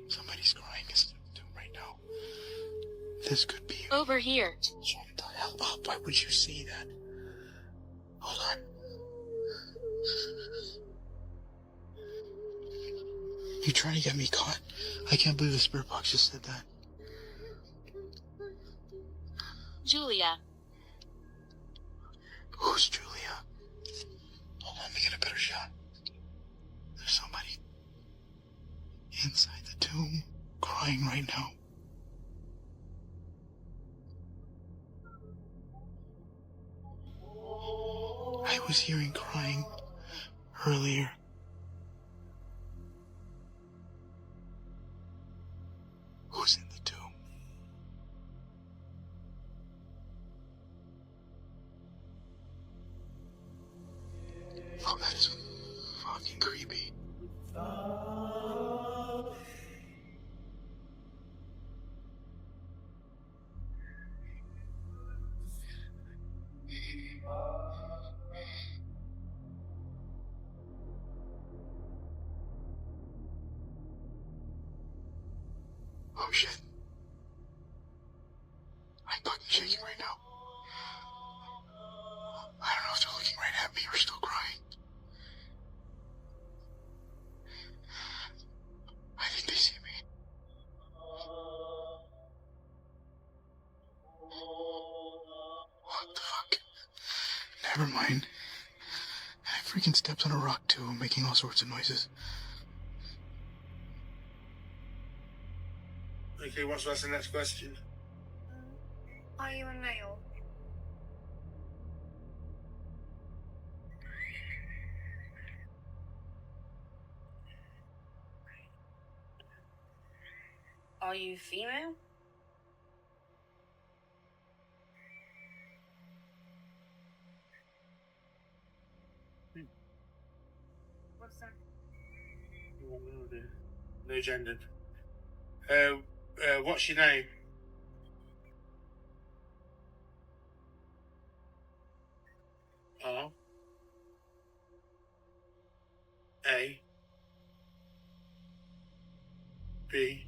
S22: Somebody's crying in the room right now. This could be
S7: over here.
S22: Shut the hell up. Why would you say that? Hold on. You trying to get me caught? I can't believe the spirit box just said that.
S7: Julia.
S22: Who's Julia? Hold on, let me get a better shot. There's somebody inside the tomb crying right now. I was hearing crying earlier. Who's in the tomb? Oh, that's fucking creepy. Oh shit. I'm fucking shaking right now. I don't know if they're looking right at me or still crying. I think they see me. What the fuck? Never mind. I freaking stepped on a rock too, making all sorts of noises.
S25: Okay, what's the next question?
S7: Are you a male? Are you female? What's that?
S25: No gendered. What's your name? R A B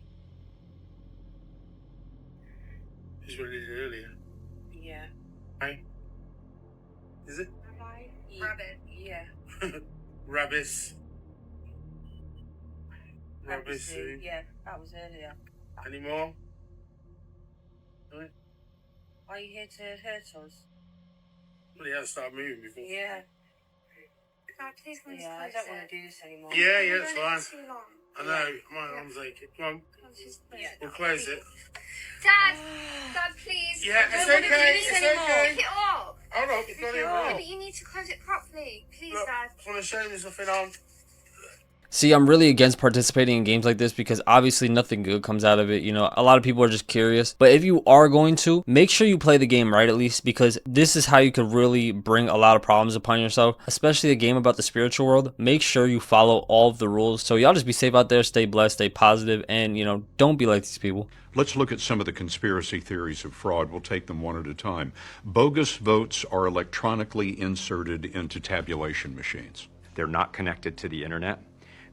S25: is what it is earlier.
S7: Yeah.
S25: Right? Is it?
S7: Rabbit. Yeah.
S25: Rabbis.
S7: Rabbit. Yeah, that was earlier.
S25: Any more?
S7: Are you here to hurt us?
S25: Well, he has started moving before.
S7: Yeah. Please come I don't want to do this anymore.
S25: Yeah, it's fine.
S7: Too long.
S25: I know, my arm's aching. Come on, we'll close it.
S7: Dad, please.
S25: Yeah,
S7: I
S25: it's
S7: don't want to do
S25: okay,
S7: this
S25: it's
S7: anymore.
S25: okay.
S7: Pick it up.
S25: Hold on, it's not even
S7: Yeah,
S25: on.
S7: but you need to close it properly. Please,
S25: Look,
S7: Dad.
S25: I want to show you something on.
S3: See, I'm really against participating in games like this because obviously nothing good comes out of it. You know, a lot of people are just curious. But if you are going to, make sure you play the game right at least, because this is how you could really bring a lot of problems upon yourself, especially a game about the spiritual world. Make sure you follow all of the rules. So y'all just be safe out there, stay blessed, stay positive, and, you know, don't be like these people.
S8: Let's look at some of the conspiracy theories of fraud. We'll take them one at a time. Bogus votes are electronically inserted into tabulation machines.
S13: They're not connected to the internet.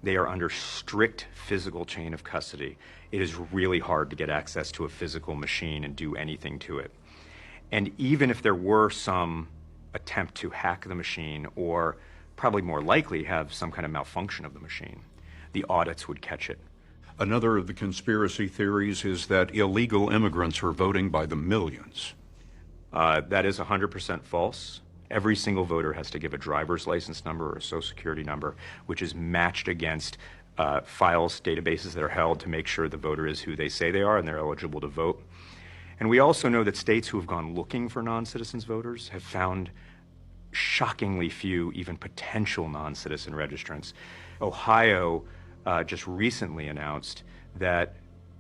S13: They are under strict physical chain of custody. It is really hard to get access to a physical machine and do anything to it. And even if there were some attempt to hack the machine, or probably more likely have some kind of malfunction of the machine, the audits would catch it.
S8: Another of the conspiracy theories is that illegal immigrants are voting by the millions.
S13: That is 100% false. Every single voter has to give a driver's license number or a social security number, which is matched against files, databases that are held to make sure the voter is who they say they are and they're eligible to vote. And we also know that states who have gone looking for non-citizens voters have found shockingly few even potential non-citizen registrants. Ohio just recently announced that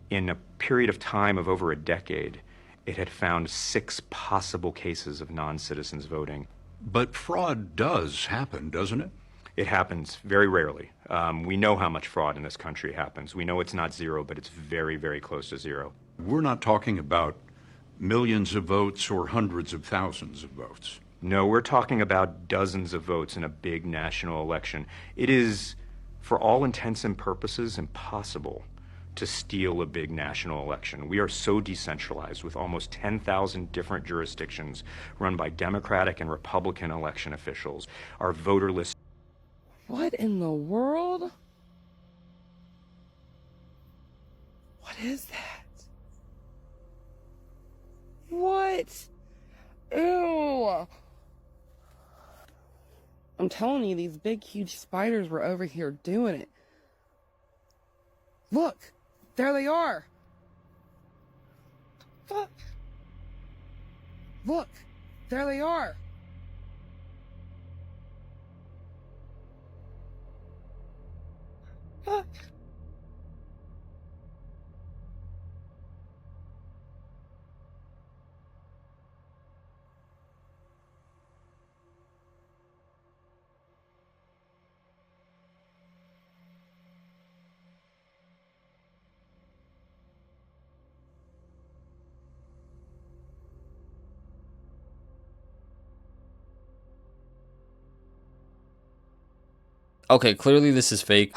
S13: in a period of time of over a decade, it had found 6 possible cases of non-citizens voting.
S8: But fraud does happen, doesn't it?
S13: It happens very rarely. We know how much fraud in this country happens. We know it's not zero, but it's very, very close to zero.
S8: We're not talking about millions of votes or hundreds of thousands of votes.
S13: No, we're talking about dozens of votes in a big national election. It is, for all intents and purposes, impossible to steal a big national election. We are so decentralized with almost 10,000 different jurisdictions run by Democratic and Republican election officials. Our voter list.
S14: What in the world? What is that? What? Ew. I'm telling you, these big, huge spiders were over here doing it. Look. There they are. Fuck. Look, there they are. Fuck.
S3: Okay, clearly this is fake.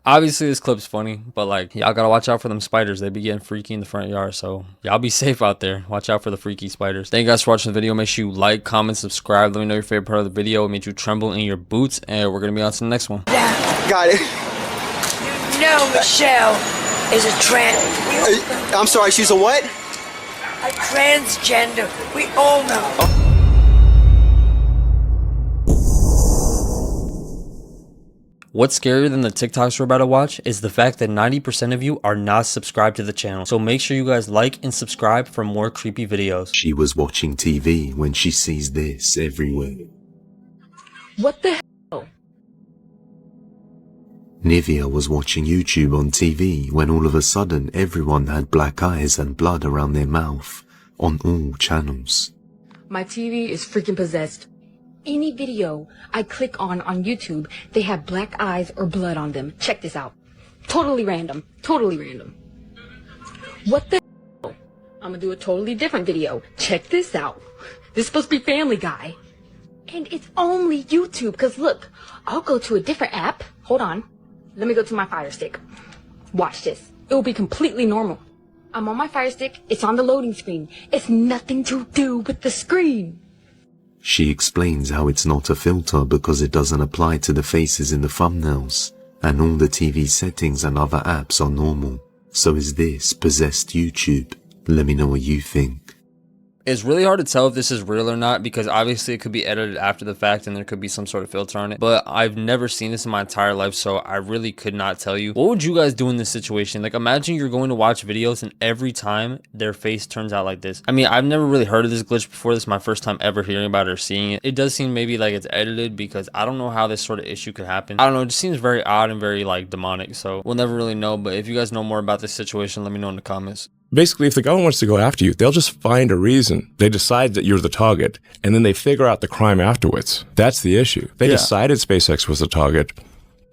S3: Obviously this clip's funny, but like, y'all gotta watch out for them spiders. They be getting freaky in the front yard, so y'all be safe out there. Watch out for the freaky spiders. Thank you guys for watching the video. Make sure you like, comment, subscribe. Let me know your favorite part of the video. It made you tremble in your boots, and we're gonna be on to the next one.
S21: Got it.
S23: No, Michelle is a
S21: I'm sorry, she's a what?
S23: a transgender. We all know.
S3: What's scarier than the TikToks we're about to watch is the fact that 90% of you are not subscribed to the channel. So make sure you guys like and subscribe for more creepy videos.
S5: She was watching TV when she sees this everywhere.
S16: What the hell?
S5: Nivea was watching YouTube on TV when all of a sudden everyone had black eyes and blood around their mouth on all channels.
S16: My TV is freaking possessed. Any video I click on YouTube, they have black eyes or blood on them. Check this out. Totally random. Totally random. What the hell? I'm gonna do a totally different video. Check this out. This is supposed to be Family Guy. And it's only YouTube, because look, I'll go to a different app. Hold on. Let me go to my Fire Stick. Watch this. It will be completely normal. I'm on my Fire Stick. It's on the loading screen. It's nothing to do with the screen.
S5: She explains how it's not a filter because it doesn't apply to the faces in the thumbnails, and all the TV settings and other apps are normal. So is this possessed YouTube? Let me know what you think.
S3: It's really hard to tell if this is real or not because obviously it could be edited after the fact and there could be some sort of filter on it, but I've never seen this in my entire life, so I really could not tell you. What would you guys do in this situation? Like, imagine you're going to watch videos and every time their face turns out like this. I mean, I've never really heard of this glitch before. This is my first time ever hearing about it or seeing it. It does seem maybe like it's edited because I don't know how this sort of issue could happen. I don't know, it just seems very odd and very like demonic, so we'll never really know. But if you guys know more about this situation, let me know in the comments.
S1: Basically, if the government wants to go after you, they'll just find a reason. They decide that you're the target, and then they figure out the crime afterwards. That's the issue. They decided SpaceX was the target.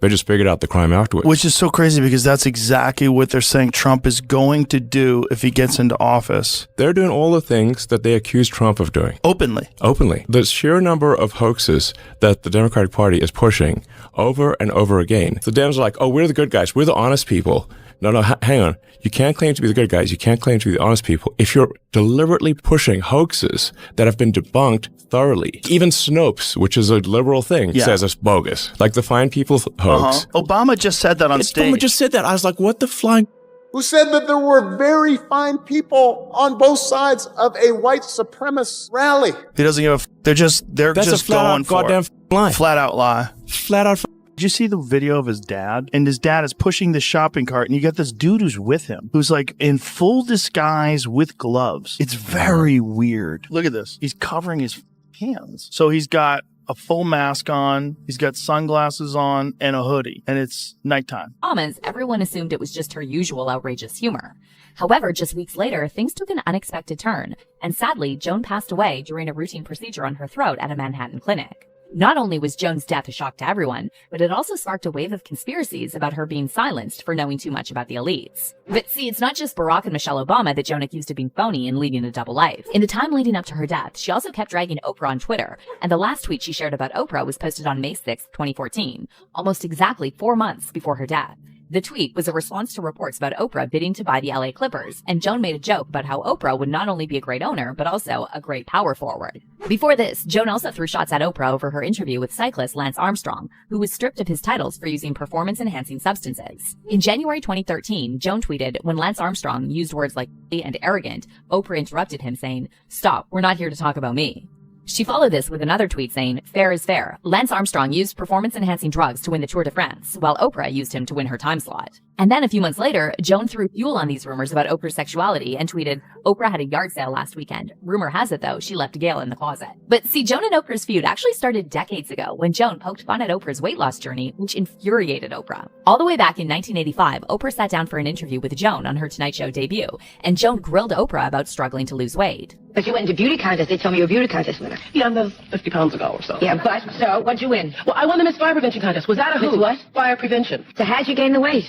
S1: They just figured out the crime afterwards.
S22: Which is so crazy because that's exactly what they're saying Trump is going to do if he gets into office.
S1: They're doing all the things that they accuse Trump of doing.
S22: Openly.
S1: Openly. The sheer number of hoaxes that the Democratic Party is pushing over and over again. The Dems are like, oh, we're the good guys. We're the honest people. No, hang on. You can't claim to be the good guys. You can't claim to be the honest people if you're deliberately pushing hoaxes that have been debunked thoroughly. Even Snopes, which is a liberal thing, says it's bogus. Like the Fine People hoax.
S22: Obama just said that on stage.
S1: Obama just said that. I was like, what the flying...
S2: Who said that there were very fine people on both sides of a white supremacist rally.
S22: He doesn't give a... They're just going for
S1: goddamn lie.
S22: Flat out lie.
S1: Flat out.
S22: Did you see the video of his dad? And his dad is pushing the shopping cart, and you got this dude who's with him, who's like in full disguise with gloves. It's very weird. Look at this. He's covering his hands. So he's got a full mask on, he's got sunglasses on, and a hoodie, and it's nighttime.
S4: Comments, everyone assumed it was just her usual outrageous humor. However, just weeks later, things took an unexpected turn, and sadly, Joan passed away during a routine procedure on her throat at a Manhattan clinic. Not only was Joan's death a shock to everyone, but it also sparked a wave of conspiracies about her being silenced for knowing too much about the elites. But see, it's not just Barack and Michelle Obama that Joan accused of being phony and leading a double life. In the time leading up to her death, she also kept dragging Oprah on Twitter, and the last tweet she shared about Oprah was posted on May 6, 2014, almost exactly 4 months before her death. The tweet was a response to reports about Oprah bidding to buy the LA Clippers, and Joan made a joke about how Oprah would not only be a great owner, but also a great power forward. Before this, Joan also threw shots at Oprah over her interview with cyclist Lance Armstrong, who was stripped of his titles for using performance-enhancing substances. In January 2013, Joan tweeted, when Lance Armstrong used words like and arrogant, Oprah interrupted him saying, "Stop, we're not here to talk about me." She followed this with another tweet saying, "Fair is fair. Lance Armstrong used performance-enhancing drugs to win the Tour de France, while Oprah used him to win her time slot." And then a few months later, Joan threw fuel on these rumors about Oprah's sexuality and tweeted, "Oprah had a yard sale last weekend. Rumor has it, though, she left Gail in the closet." But see, Joan and Oprah's feud actually started decades ago when Joan poked fun at Oprah's weight loss journey, which infuriated Oprah. All the way back in 1985, Oprah sat down for an interview with Joan on her Tonight Show debut, and Joan grilled Oprah about struggling to lose weight.
S11: But you went into beauty contest. They told me you were a beauty contest winner.
S17: Yeah, that was 50 pounds ago or so.
S11: Yeah, but so what'd you win?
S17: Well, I won the Miss Fire Prevention contest. Was that a
S11: Miss
S17: hoot?
S11: what?
S17: Fire prevention.
S11: So how'd you gain the weight?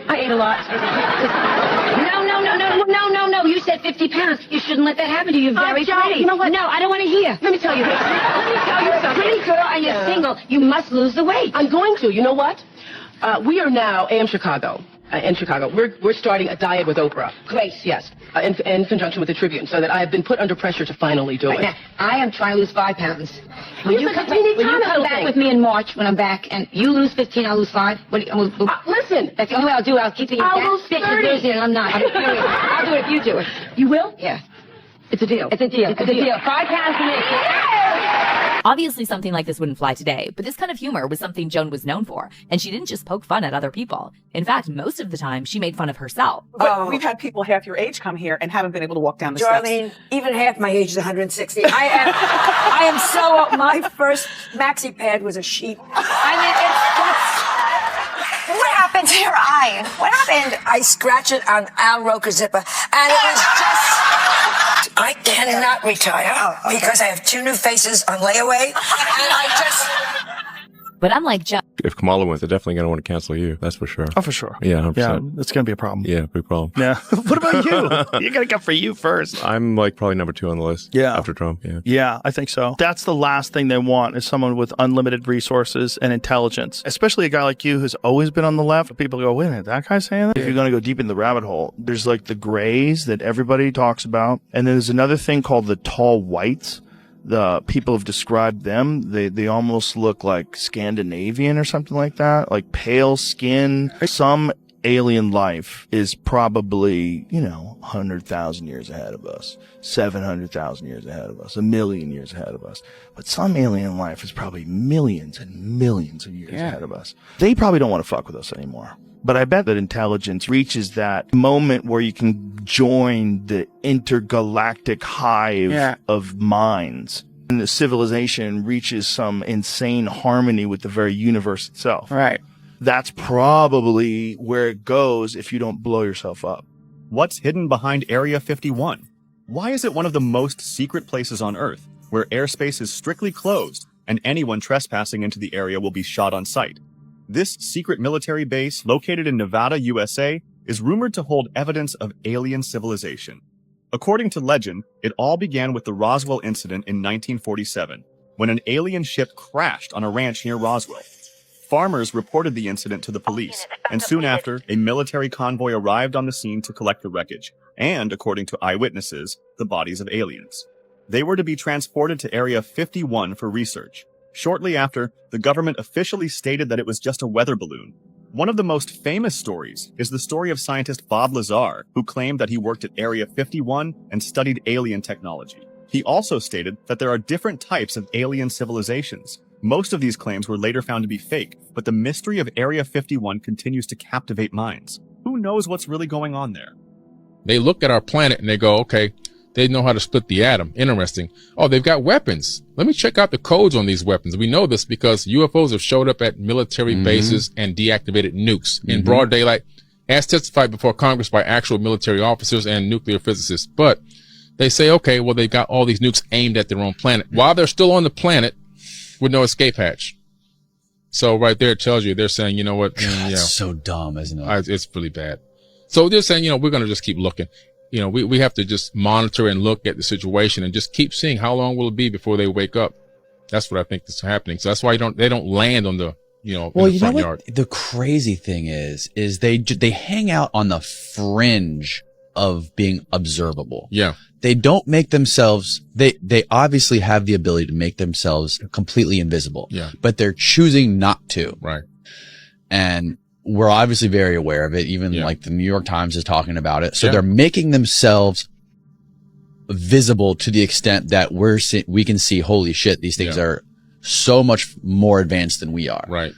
S17: I ate a lot.
S11: No. You said 50 pounds. You shouldn't let that happen to you. You're very pretty.
S17: You know what?
S11: No, I don't want to hear.
S17: Let me tell you this. Let me tell you something.
S11: Pretty girl and you're single. You must lose the weight.
S17: I'm going to. You know what? We are now in Chicago. We're starting a diet with Oprah.
S11: Great.
S17: Yes. In conjunction with the Tribune, so that I have been put under pressure to finally do it.
S11: Now, I am trying to lose 5 pounds.
S17: Will you come
S11: back with me in March when I'm back, and you lose 15, I'll lose 5?
S17: Listen.
S11: That's the only way I'll do it. I'll keep it.
S17: I'll lose 30.
S11: You're losing and I'm not. I'll do it if you do it.
S17: You will?
S11: Yeah.
S17: It's a deal.
S11: It's a deal. It's a deal. 5 pounds for me.
S4: Obviously, something like this wouldn't fly today, but this kind of humor was something Joan was known for, and she didn't just poke fun at other people. In fact, most of the time, she made fun of herself.
S26: But we've had people half your age come here and haven't been able to walk down the steps.
S23: Darlene, even half my age is 160. I am so, my first maxi pad was a sheep. I mean, what happened to your eye? What happened? I scratched it on Al Roker zipper, and it was just... I cannot retire because I have 2 new faces on layaway, and I just...
S4: But unlike Joan...
S1: If Kamala wins, they're definitely going to want to cancel you. That's for sure.
S22: Oh, for sure.
S1: Yeah, 100%.
S22: Yeah, it's going to be a problem.
S1: Yeah, big problem.
S22: Yeah. What about you? You got to go for you first.
S1: I'm like probably number 2 on the list.
S22: Yeah.
S1: After Trump. Yeah.
S22: Yeah, I think so. That's the last thing they want is someone with unlimited resources and intelligence, especially a guy like you who's always been on the left. People go, wait a minute, that guy's saying that? If you're going to go deep in the rabbit hole, there's like the grays that everybody talks about. And then there's another thing called the tall whites. The people have described them. They almost look like Scandinavian or something like that, like pale skin. Some alien life is probably, 100,000 years ahead of us, 700,000 years ahead of us, 1,000,000 years ahead of us. But some alien life is probably millions and millions of years ahead of us. They probably don't want to fuck with us anymore. But I bet that intelligence reaches that moment where you can join the intergalactic hive of minds. And the civilization reaches some insane harmony with the very universe itself.
S9: Right.
S22: That's probably where it goes if you don't blow yourself up.
S10: What's hidden behind Area 51? Why is it one of the most secret places on Earth, where airspace is strictly closed and anyone trespassing into the area will be shot on sight? This secret military base, located in Nevada, USA, is rumored to hold evidence of alien civilization. According to legend, it all began with the Roswell incident in 1947, when an alien ship crashed on a ranch near Roswell. Farmers reported the incident to the police, and soon after, a military convoy arrived on the scene to collect the wreckage, and, according to eyewitnesses, the bodies of aliens. They were to be transported to Area 51 for research. Shortly after, the government officially stated that it was just a weather balloon. One of the most famous stories is the story of scientist Bob Lazar, who claimed that he worked at Area 51 and studied alien technology. He also stated that there are different types of alien civilizations. Most of these claims were later found to be fake, but the mystery of Area 51 continues to captivate minds. Who knows what's really going on there?
S12: They look at our planet and they go, okay, they know how to split the atom. Interesting. Oh, they've got weapons. Let me check out the codes on these weapons. We know this because UFOs have showed up at military bases and deactivated nukes in broad daylight, as testified before Congress by actual military officers and nuclear physicists. But they say, okay, well, they've got all these nukes aimed at their own planet while they're still on the planet with no escape hatch. So right there it tells you they're saying, you know what?
S15: It's so dumb, isn't it?
S12: It's really bad. So they're saying, we're going to just keep looking. We have to just monitor and look at the situation and just keep seeing how long will it be before they wake up. That's what I think is happening. So that's why they don't land on the, in the front yard.
S15: The crazy thing is they hang out on the fringe of being observable.
S12: Yeah.
S15: They don't make themselves, they obviously have the ability to make themselves completely invisible.
S12: Yeah.
S15: But they're choosing not to.
S12: Right.
S15: And we're obviously very aware of it. Even like the New York Times is talking about it. So they're making themselves visible to the extent that we can see, holy shit, these things are so much more advanced than we are.
S12: Right.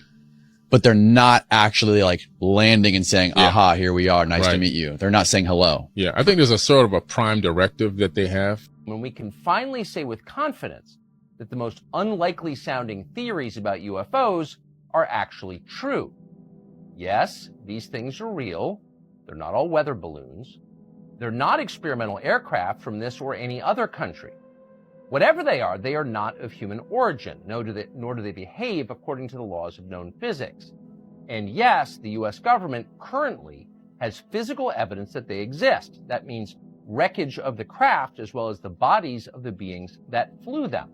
S15: But they're not actually like landing and saying, aha, here we are. Nice to meet you. They're not saying hello.
S12: Yeah. I think there's a sort of a prime directive that they have.
S18: When we can finally say with confidence that the most unlikely sounding theories about UFOs are actually true. Yes, these things are real. They're not all weather balloons. They're not experimental aircraft from this or any other country. Whatever they are not of human origin, nor do they behave according to the laws of known physics. And yes, the U.S. government currently has physical evidence that they exist. That means wreckage of the craft as well as the bodies of the beings that flew them.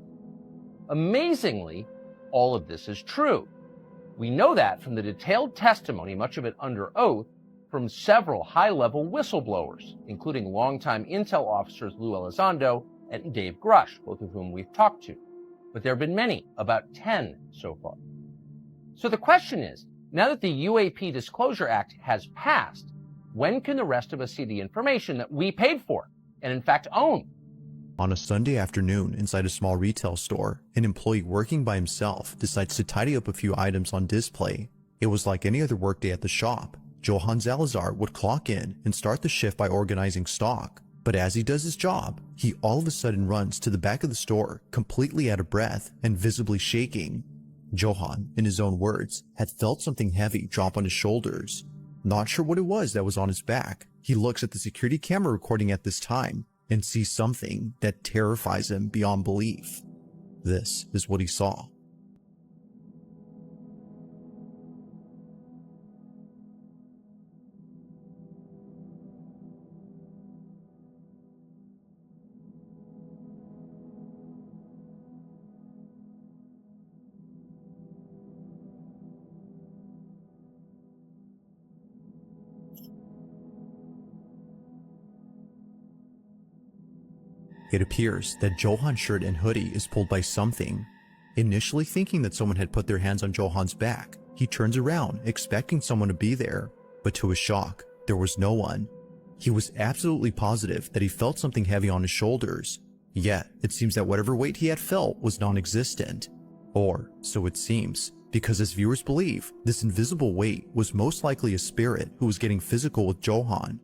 S18: Amazingly, all of this is true. We know that from the detailed testimony, much of it under oath, from several high-level whistleblowers, including longtime intel officers Lou Elizondo and Dave Grush, both of whom we've talked to. But there have been many, about 10 so far. So the question is, now that the UAP Disclosure Act has passed, when can the rest of us see the information that we paid for and in fact own?
S24: On a Sunday afternoon inside a small retail store, an employee working by himself decides to tidy up a few items on display. It was like any other workday at the shop. Johan Salazar would clock in and start the shift by organizing stock. But as he does his job, he all of a sudden runs to the back of the store, completely out of breath and visibly shaking. Johan, in his own words, had felt something heavy drop on his shoulders. Not sure what it was that was on his back, he looks at the security camera recording at this time and sees something that terrifies him beyond belief. This is what he saw. It appears that Johan's shirt and hoodie is pulled by something. Initially thinking that someone had put their hands on Johan's back, he turns around expecting someone to be there, but to his shock, there was no one. He was absolutely positive that he felt something heavy on his shoulders, yet it seems that whatever weight he had felt was non-existent. Or so it seems, because as viewers believe, this invisible weight was most likely a spirit who was getting physical with Joan.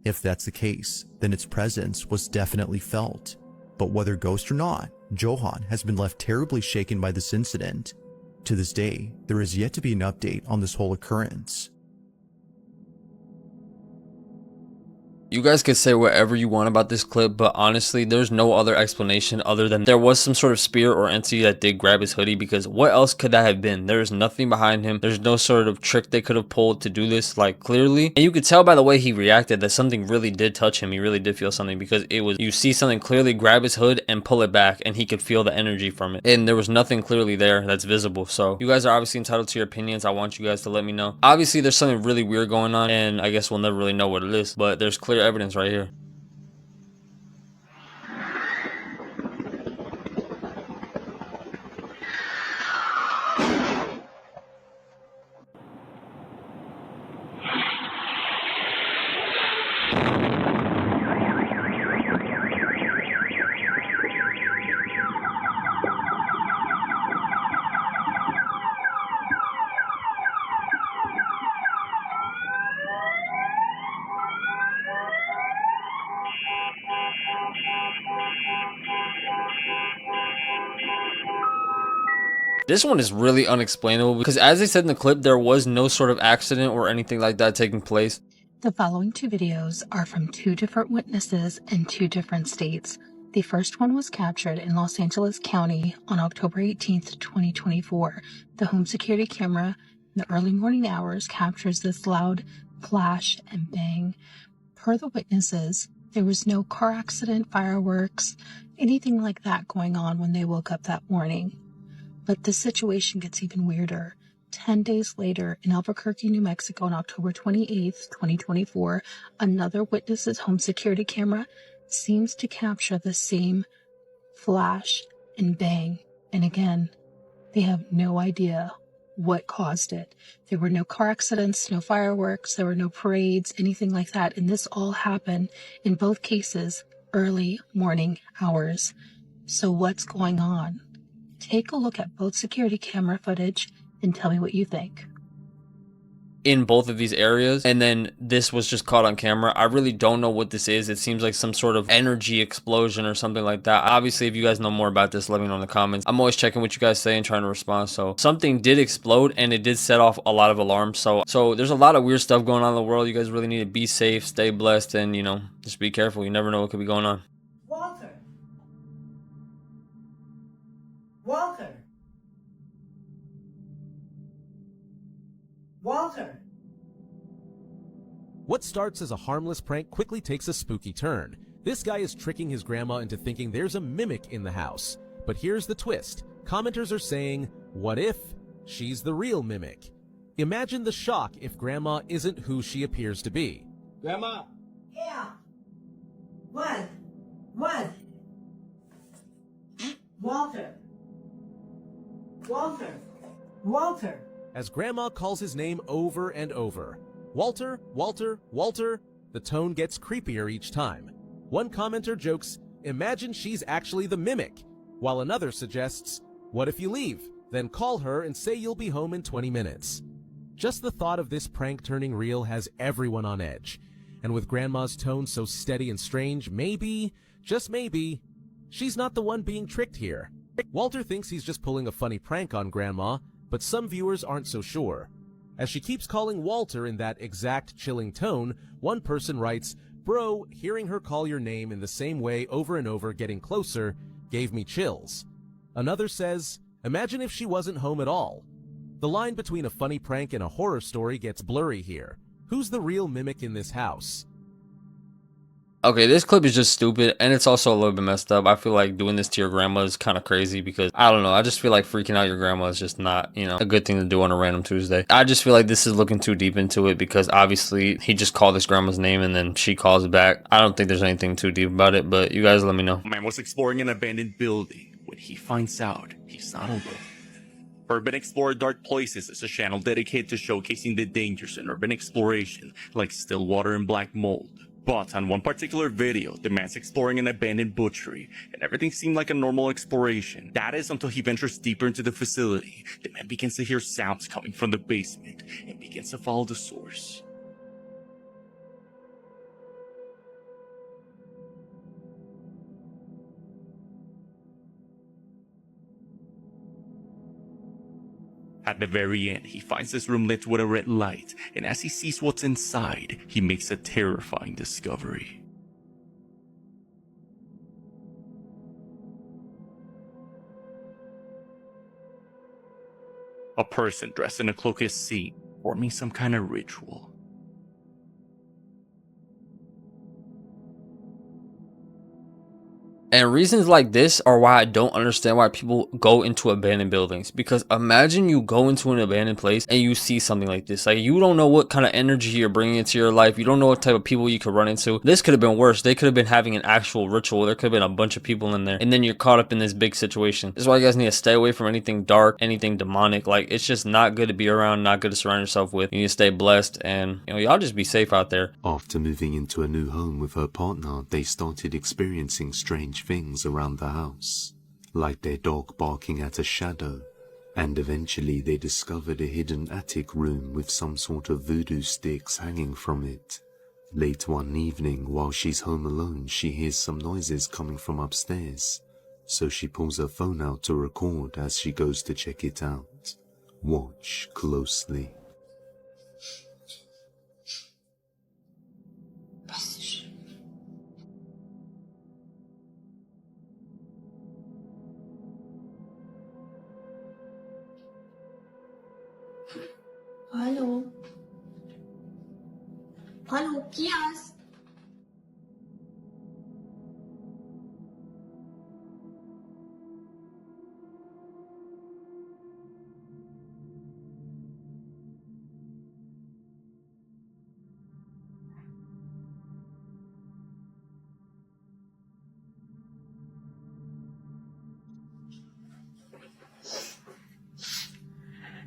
S24: If that's the case, then its presence was definitely felt. But whether ghost or not, Joan has been left terribly shaken by this incident. To this day, there is yet to be an update on this whole occurrence.
S3: You guys could say whatever you want about this clip, but honestly, there's no other explanation other than there was some sort of spirit or entity that did grab his hoodie, because what else could that have been? There's nothing behind him. There's no sort of trick they could have pulled to do this, like, clearly. And you could tell by the way he reacted that something really did touch him. He really did feel something, because it was, you see something clearly grab his hood and pull it back, and he could feel the energy from it. And there was nothing clearly there that's visible. So you guys are obviously entitled to your opinions. I want you guys to let me know. Obviously, there's something really weird going on, and I guess we'll never really know what it is, but there's clear evidence right here. This one is really unexplainable because, as they said in the clip, there was no sort of accident or anything like that taking place.
S6: The following two videos are from two different witnesses in two different states. The first one was captured in Los Angeles County on October 18th, 2024. The home security camera in the early morning hours captures this loud flash and bang. Per the witnesses, there was no car accident, fireworks, anything like that going on when they woke up that morning. But the situation gets even weirder. 10 days later, in Albuquerque, New Mexico, on October 28th, 2024, another witness's home security camera seems to capture the same flash and bang. And again, they have no idea what caused it. There were no car accidents, no fireworks, there were no parades, anything like that. And this all happened, in both cases, early morning hours. So what's going on? Take a look at both security camera footage and tell me what you think.
S3: In both of these areas, and then this was just caught on camera. I really don't know what this is. It seems like some sort of energy explosion or something like that. Obviously, if you guys know more about this, let me know in the comments. I'm always checking what you guys say and trying to respond. So something did explode and it did set off a lot of alarms. So there's a lot of weird stuff going on in the world. You guys really need to be safe, stay blessed, and, you know, just be careful. You never know what could be going on.
S23: Walter. Walter. Walter.
S7: What starts as a harmless prank quickly takes a spooky turn. This guy is tricking his grandma into thinking there's a mimic in the house. But here's the twist. Commenters are saying, what if she's the real mimic? Imagine the shock if grandma isn't who she appears to be.
S23: Grandma. Yeah. What? What? Walter. Walter. Walter.
S7: As grandma calls his name over and over. Walter, Walter, Walter. The tone gets creepier each time. One commenter jokes, imagine she's actually the mimic, while another suggests, what if you leave, then call her and say you'll be home in 20 minutes. Just the thought of this prank turning real has everyone on edge. And with grandma's tone so steady and strange, maybe, just maybe, she's not the one being tricked here. Walter thinks he's just pulling a funny prank on grandma, but some viewers aren't so sure. As she keeps calling Walter in that exact chilling tone, one person writes, bro, hearing her call your name in the same way over and over, getting closer, gave me chills. Another says, imagine if she wasn't home at all. The line between a funny prank and a horror story gets blurry here. Who's the real mimic in this house?
S3: Okay, this clip is just stupid, and it's also a little bit messed up. I feel like doing this to your grandma is kind of crazy because, I don't know, I just feel like freaking out your grandma is just not, you know, a good thing to do on a random Tuesday. I just feel like this is looking too deep into it because obviously he just called his grandma's name and then she calls it back. I don't think there's anything too deep about it, but you guys let me know.
S9: Man was exploring an abandoned building when he finds out he's not alone.
S8: Urban Explorer Dark Places is a channel dedicated to showcasing the dangers in urban exploration, like Stillwater and Black Mold. But on one particular video, the man's exploring an abandoned butchery, and everything seemed like a normal exploration. That is until he ventures deeper into the facility. The man begins to hear sounds coming from the basement, and begins to follow the source. At the very end, he finds this room lit with a red light, and as he sees what's inside, he makes a terrifying discovery. A person dressed in a cloak is seen, forming some kind of ritual.
S3: And reasons like this are why I don't understand why people go into abandoned buildings. Because imagine you go into an abandoned place and you see something like this. Like, you don't know what kind of energy you're bringing into your life. You don't know what type of people you could run into. This could have been worse. They could have been having an actual ritual. There could have been a bunch of people in there. And then you're caught up in this big situation. This is why you guys need to stay away from anything dark, anything demonic. Like, it's just not good to be around, not good to surround yourself with. You need to stay blessed, and, you know, y'all just be safe out there.
S5: After moving into a new home with her partner, they started experiencing strange things around the house, like their dog barking at a shadow, and eventually they discovered a hidden attic room with some sort of voodoo sticks hanging from it. Late one evening, while she's home alone, she hears some noises coming from upstairs, so she pulls her phone out to record as she goes to check it out. Watch closely.
S9: Hallo? Hallo, ki az?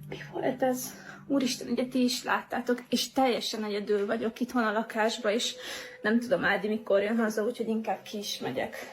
S9: Mi volt ez? Úristen, ugye ti is láttátok, és teljesen egyedül vagyok itthon a lakásba, és nem tudom Ádi mikor jön haza, úgyhogy inkább ki is megyek.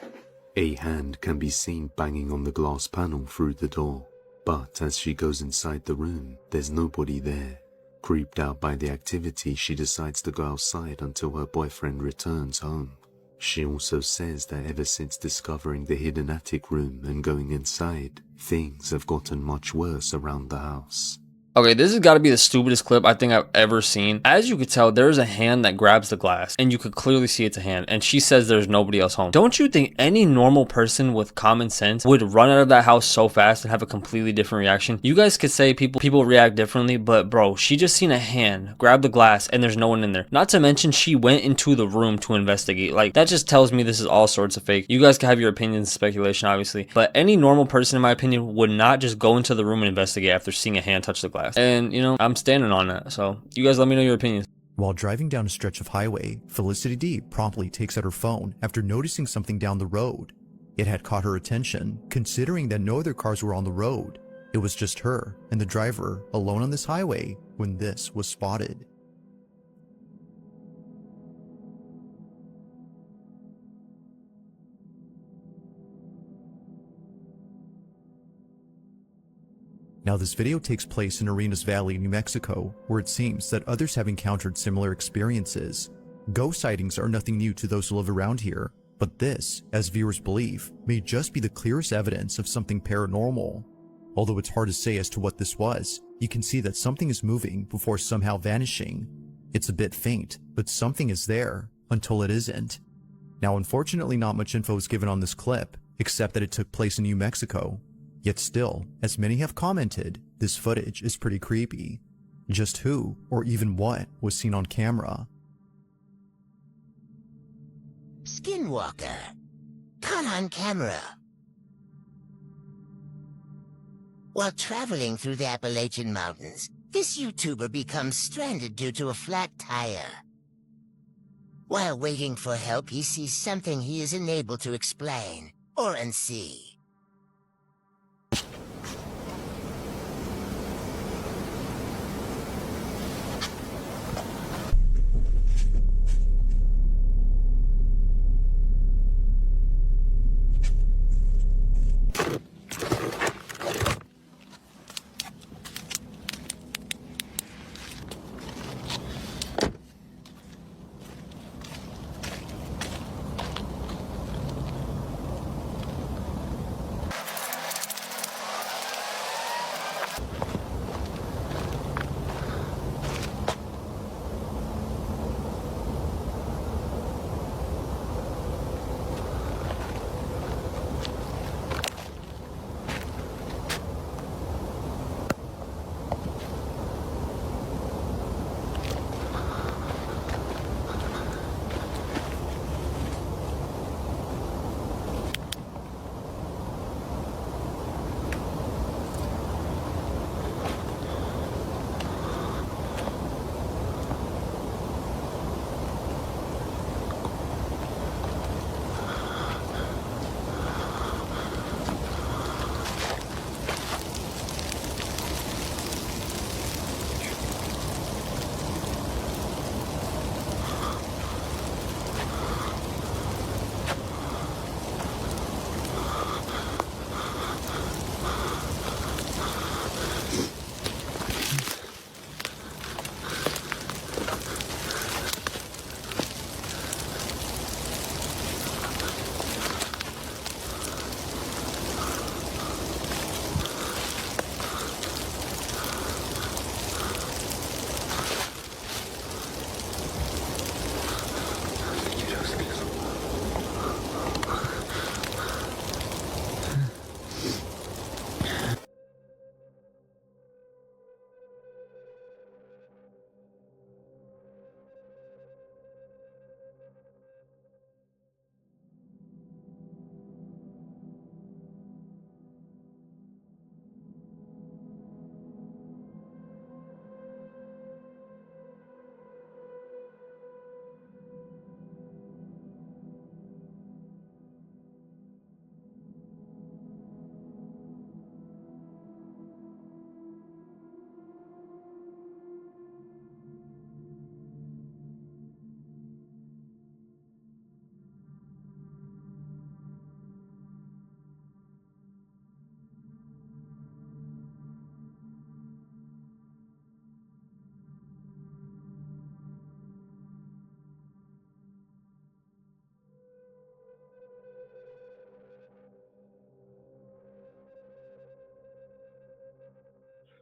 S5: A hand can be seen banging on the glass panel through the door, but as she goes inside the room, there's nobody there. Creeped out by the activity, she decides to go outside until her boyfriend returns home. She also says that ever since discovering the hidden attic room and going inside, things have gotten much worse around the house.
S3: Okay, this has got to be the stupidest clip I think I've ever seen. As you could tell, there's a hand that grabs the glass, and you could clearly see it's a hand, and she says there's nobody else home. Don't you think any normal person with common sense would run out of that house so fast and have a completely different reaction? You guys could say people react differently, but bro, she just seen a hand grab the glass, and there's no one in there. Not to mention, she went into the room to investigate. Like, that just tells me this is all sorts of fake. You guys can have your opinions and speculation, obviously, but any normal person, in my opinion, would not just go into the room and investigate after seeing a hand touch the glass. And, you know, I'm standing on that. So you guys let me know your opinions.
S24: While driving down a stretch of highway, Felicity D promptly takes out her phone after noticing something down the road. It had caught her attention, considering that no other cars were on the road. It was just her and the driver alone on this highway when this was spotted. Now this video takes place in Arenas Valley, New Mexico, where it seems that others have encountered similar experiences. Ghost sightings are nothing new to those who live around here, but this, as viewers believe, may just be the clearest evidence of something paranormal. Although it's hard to say as to what this was, you can see that something is moving before somehow vanishing. It's a bit faint, but something is there, until it isn't. Now unfortunately not much info is given on this clip, except that it took place in New Mexico. Yet still, as many have commented, this footage is pretty creepy. Just who, or even what, was seen on camera?
S13: Skinwalker. Caught on camera. While traveling through the Appalachian Mountains, this YouTuber becomes stranded due to a flat tire. While waiting for help, he sees something he is unable to explain or unsee.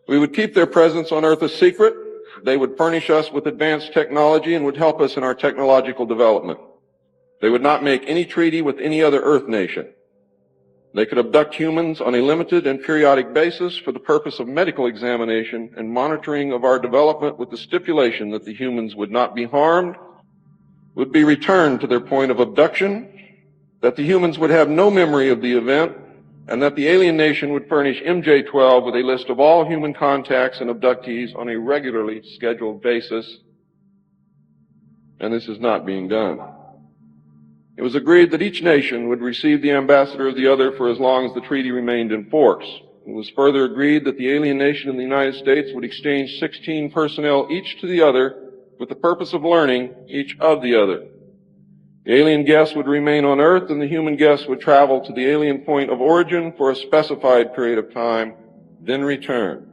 S14: We would keep their presence on Earth a secret. They would furnish us with advanced technology and would help us in our technological development. They would not make any treaty with any other Earth nation. They could abduct humans on a limited and periodic basis for the purpose of medical examination and monitoring of our development, with the stipulation that the humans would not be harmed, would be returned to their point of abduction, that the humans would have no memory of the event, and that the alien nation would furnish MJ-12 with a list of all human contacts and abductees on a regularly scheduled basis. And this is not being done. It was agreed that each nation would receive the ambassador of the other for as long as the treaty remained in force. It was further agreed that the alien nation and the United States would exchange 16 personnel each to the other with the purpose of learning each of the other. The alien guests would remain on Earth, and the human guests would travel to the alien point of origin for a specified period of time, then return,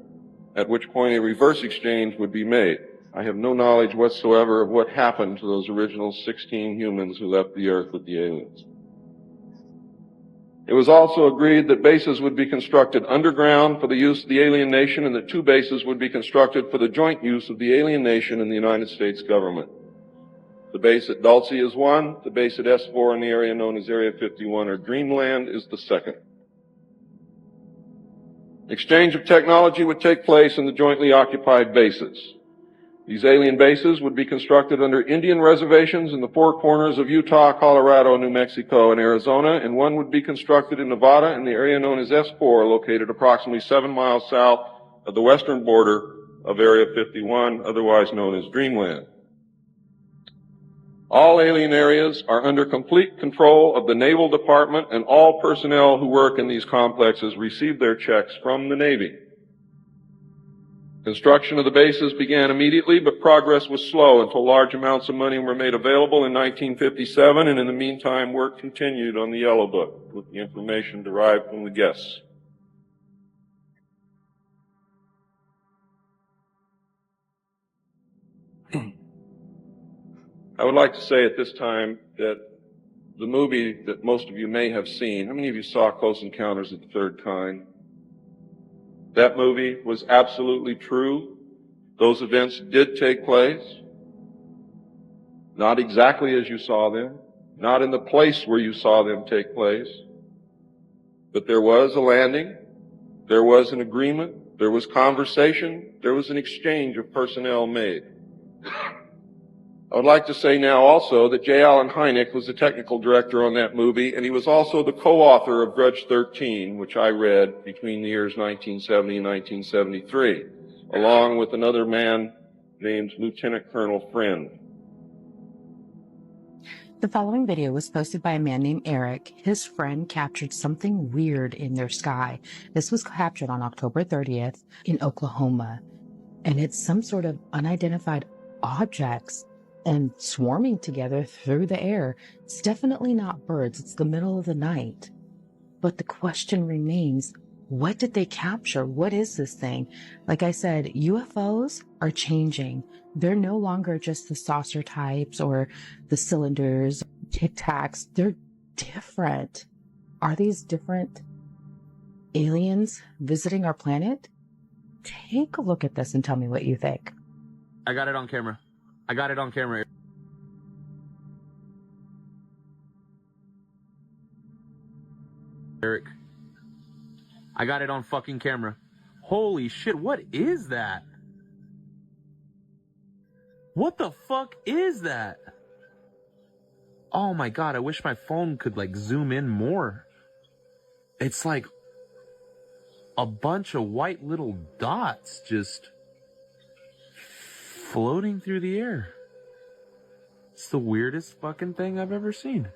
S14: at which point a reverse exchange would be made. I have no knowledge whatsoever of what happened to those original 16 humans who left the Earth with the aliens. It was also agreed that bases would be constructed underground for the use of the alien nation, and that 2 bases would be constructed for the joint use of the alien nation and the United States government. The base at Dulce is one. The base at S4 in the area known as Area 51 or Dreamland is the second. Exchange of technology would take place in the jointly occupied bases. These alien bases would be constructed under Indian reservations in the 4 corners of Utah, Colorado, New Mexico, and Arizona, and one would be constructed in Nevada in the area known as S4, located approximately 7 miles south of the western border of Area 51, otherwise known as Dreamland. All alien areas are under complete control of the Naval Department, and all personnel who work in these complexes receive their checks from the Navy. Construction of the bases began immediately, but progress was slow until large amounts of money were made available in 1957, and in the meantime, work continued on the Yellow Book with the information derived from the guests. I would like to say at this time that the movie that most of you may have seen, how many of you saw Close Encounters of the Third Kind? That movie was absolutely true. Those events did take place. Not exactly as you saw them, not in the place where you saw them take place. But there was a landing, there was an agreement, there was conversation, there was an exchange of personnel made. I would like to say now also that J. Allen Hynek was the technical director on that movie, and he was also the co-author of Grudge 13, which I read between the years 1970 and 1973, along with another man named Lieutenant Colonel Friend.
S6: The following video was posted by a man named Eric. His friend captured something weird in their sky. This was captured on October 30th in Oklahoma, and it's some sort of unidentified objects and swarming together through the air. It's definitely not birds. It's the middle of the night. But the question remains, what did they capture? What is this thing? Like I said, UFOs are changing. They're no longer just the saucer types or the cylinders, Tic Tacs. They're different. Are these different aliens visiting our planet? Take a look at this and tell me what you think.
S16: I got it on camera. I got it on camera. Eric. I got it on fucking camera. Holy shit, what is that? What the fuck is that? Oh my god, I wish my phone could like zoom in more. It's like a bunch of white little dots just floating through the air. It's the weirdest fucking thing I've ever seen.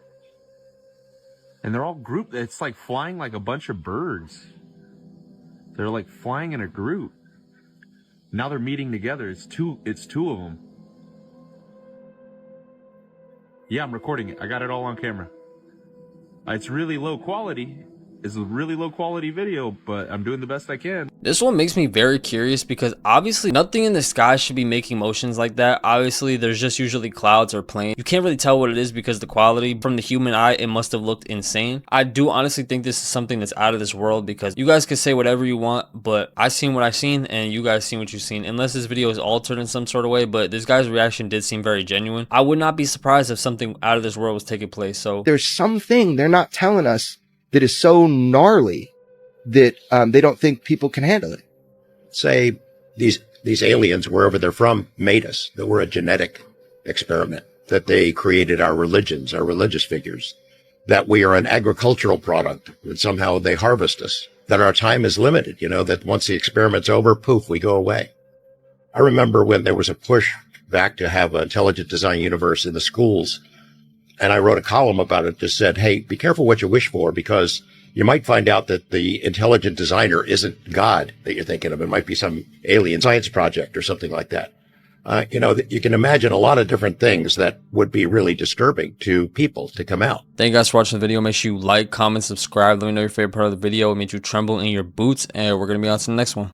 S16: And they're all grouped. It's like flying like a bunch of birds. They're like flying in a group. Now they're meeting together. It's two of them. Yeah, I'm recording it. I got it all on camera. It's really low quality, It's a really low quality video, but I'm doing the best I can.
S3: This one makes me very curious because obviously nothing in the sky should be making motions like that. Obviously there's just usually clouds or planes. You can't really tell what it is because the quality from the human eye, it must have looked insane. I do honestly think this is something that's out of this world because you guys can say whatever you want, but I seen what I seen and you guys seen what you seen, unless this video is altered in some sort of way. But this guy's reaction did seem very genuine. I would not be surprised if something out of this world was taking place. So
S2: there's something they're not telling us that is so gnarly that they don't think people can handle it.
S17: Say these aliens, wherever they're from, made us, that we're a genetic experiment, that they created our religions, our religious figures, that we are an agricultural product, that somehow they harvest us, that our time is limited, you know, that once the experiment's over, poof, we go away. I remember when there was a push back to have an intelligent design universe in the schools, and I wrote a column about it that said, hey, be careful what you wish for, because you might find out that the intelligent designer isn't God that you're thinking of. It might be some alien science project or something like that. You know, you can imagine a lot of different things that would be really disturbing to people to come out.
S3: Thank you guys for watching the video. Make sure you like, comment, subscribe. Let me know your favorite part of the video. It made you tremble in your boots. And we're going to be on to the next one.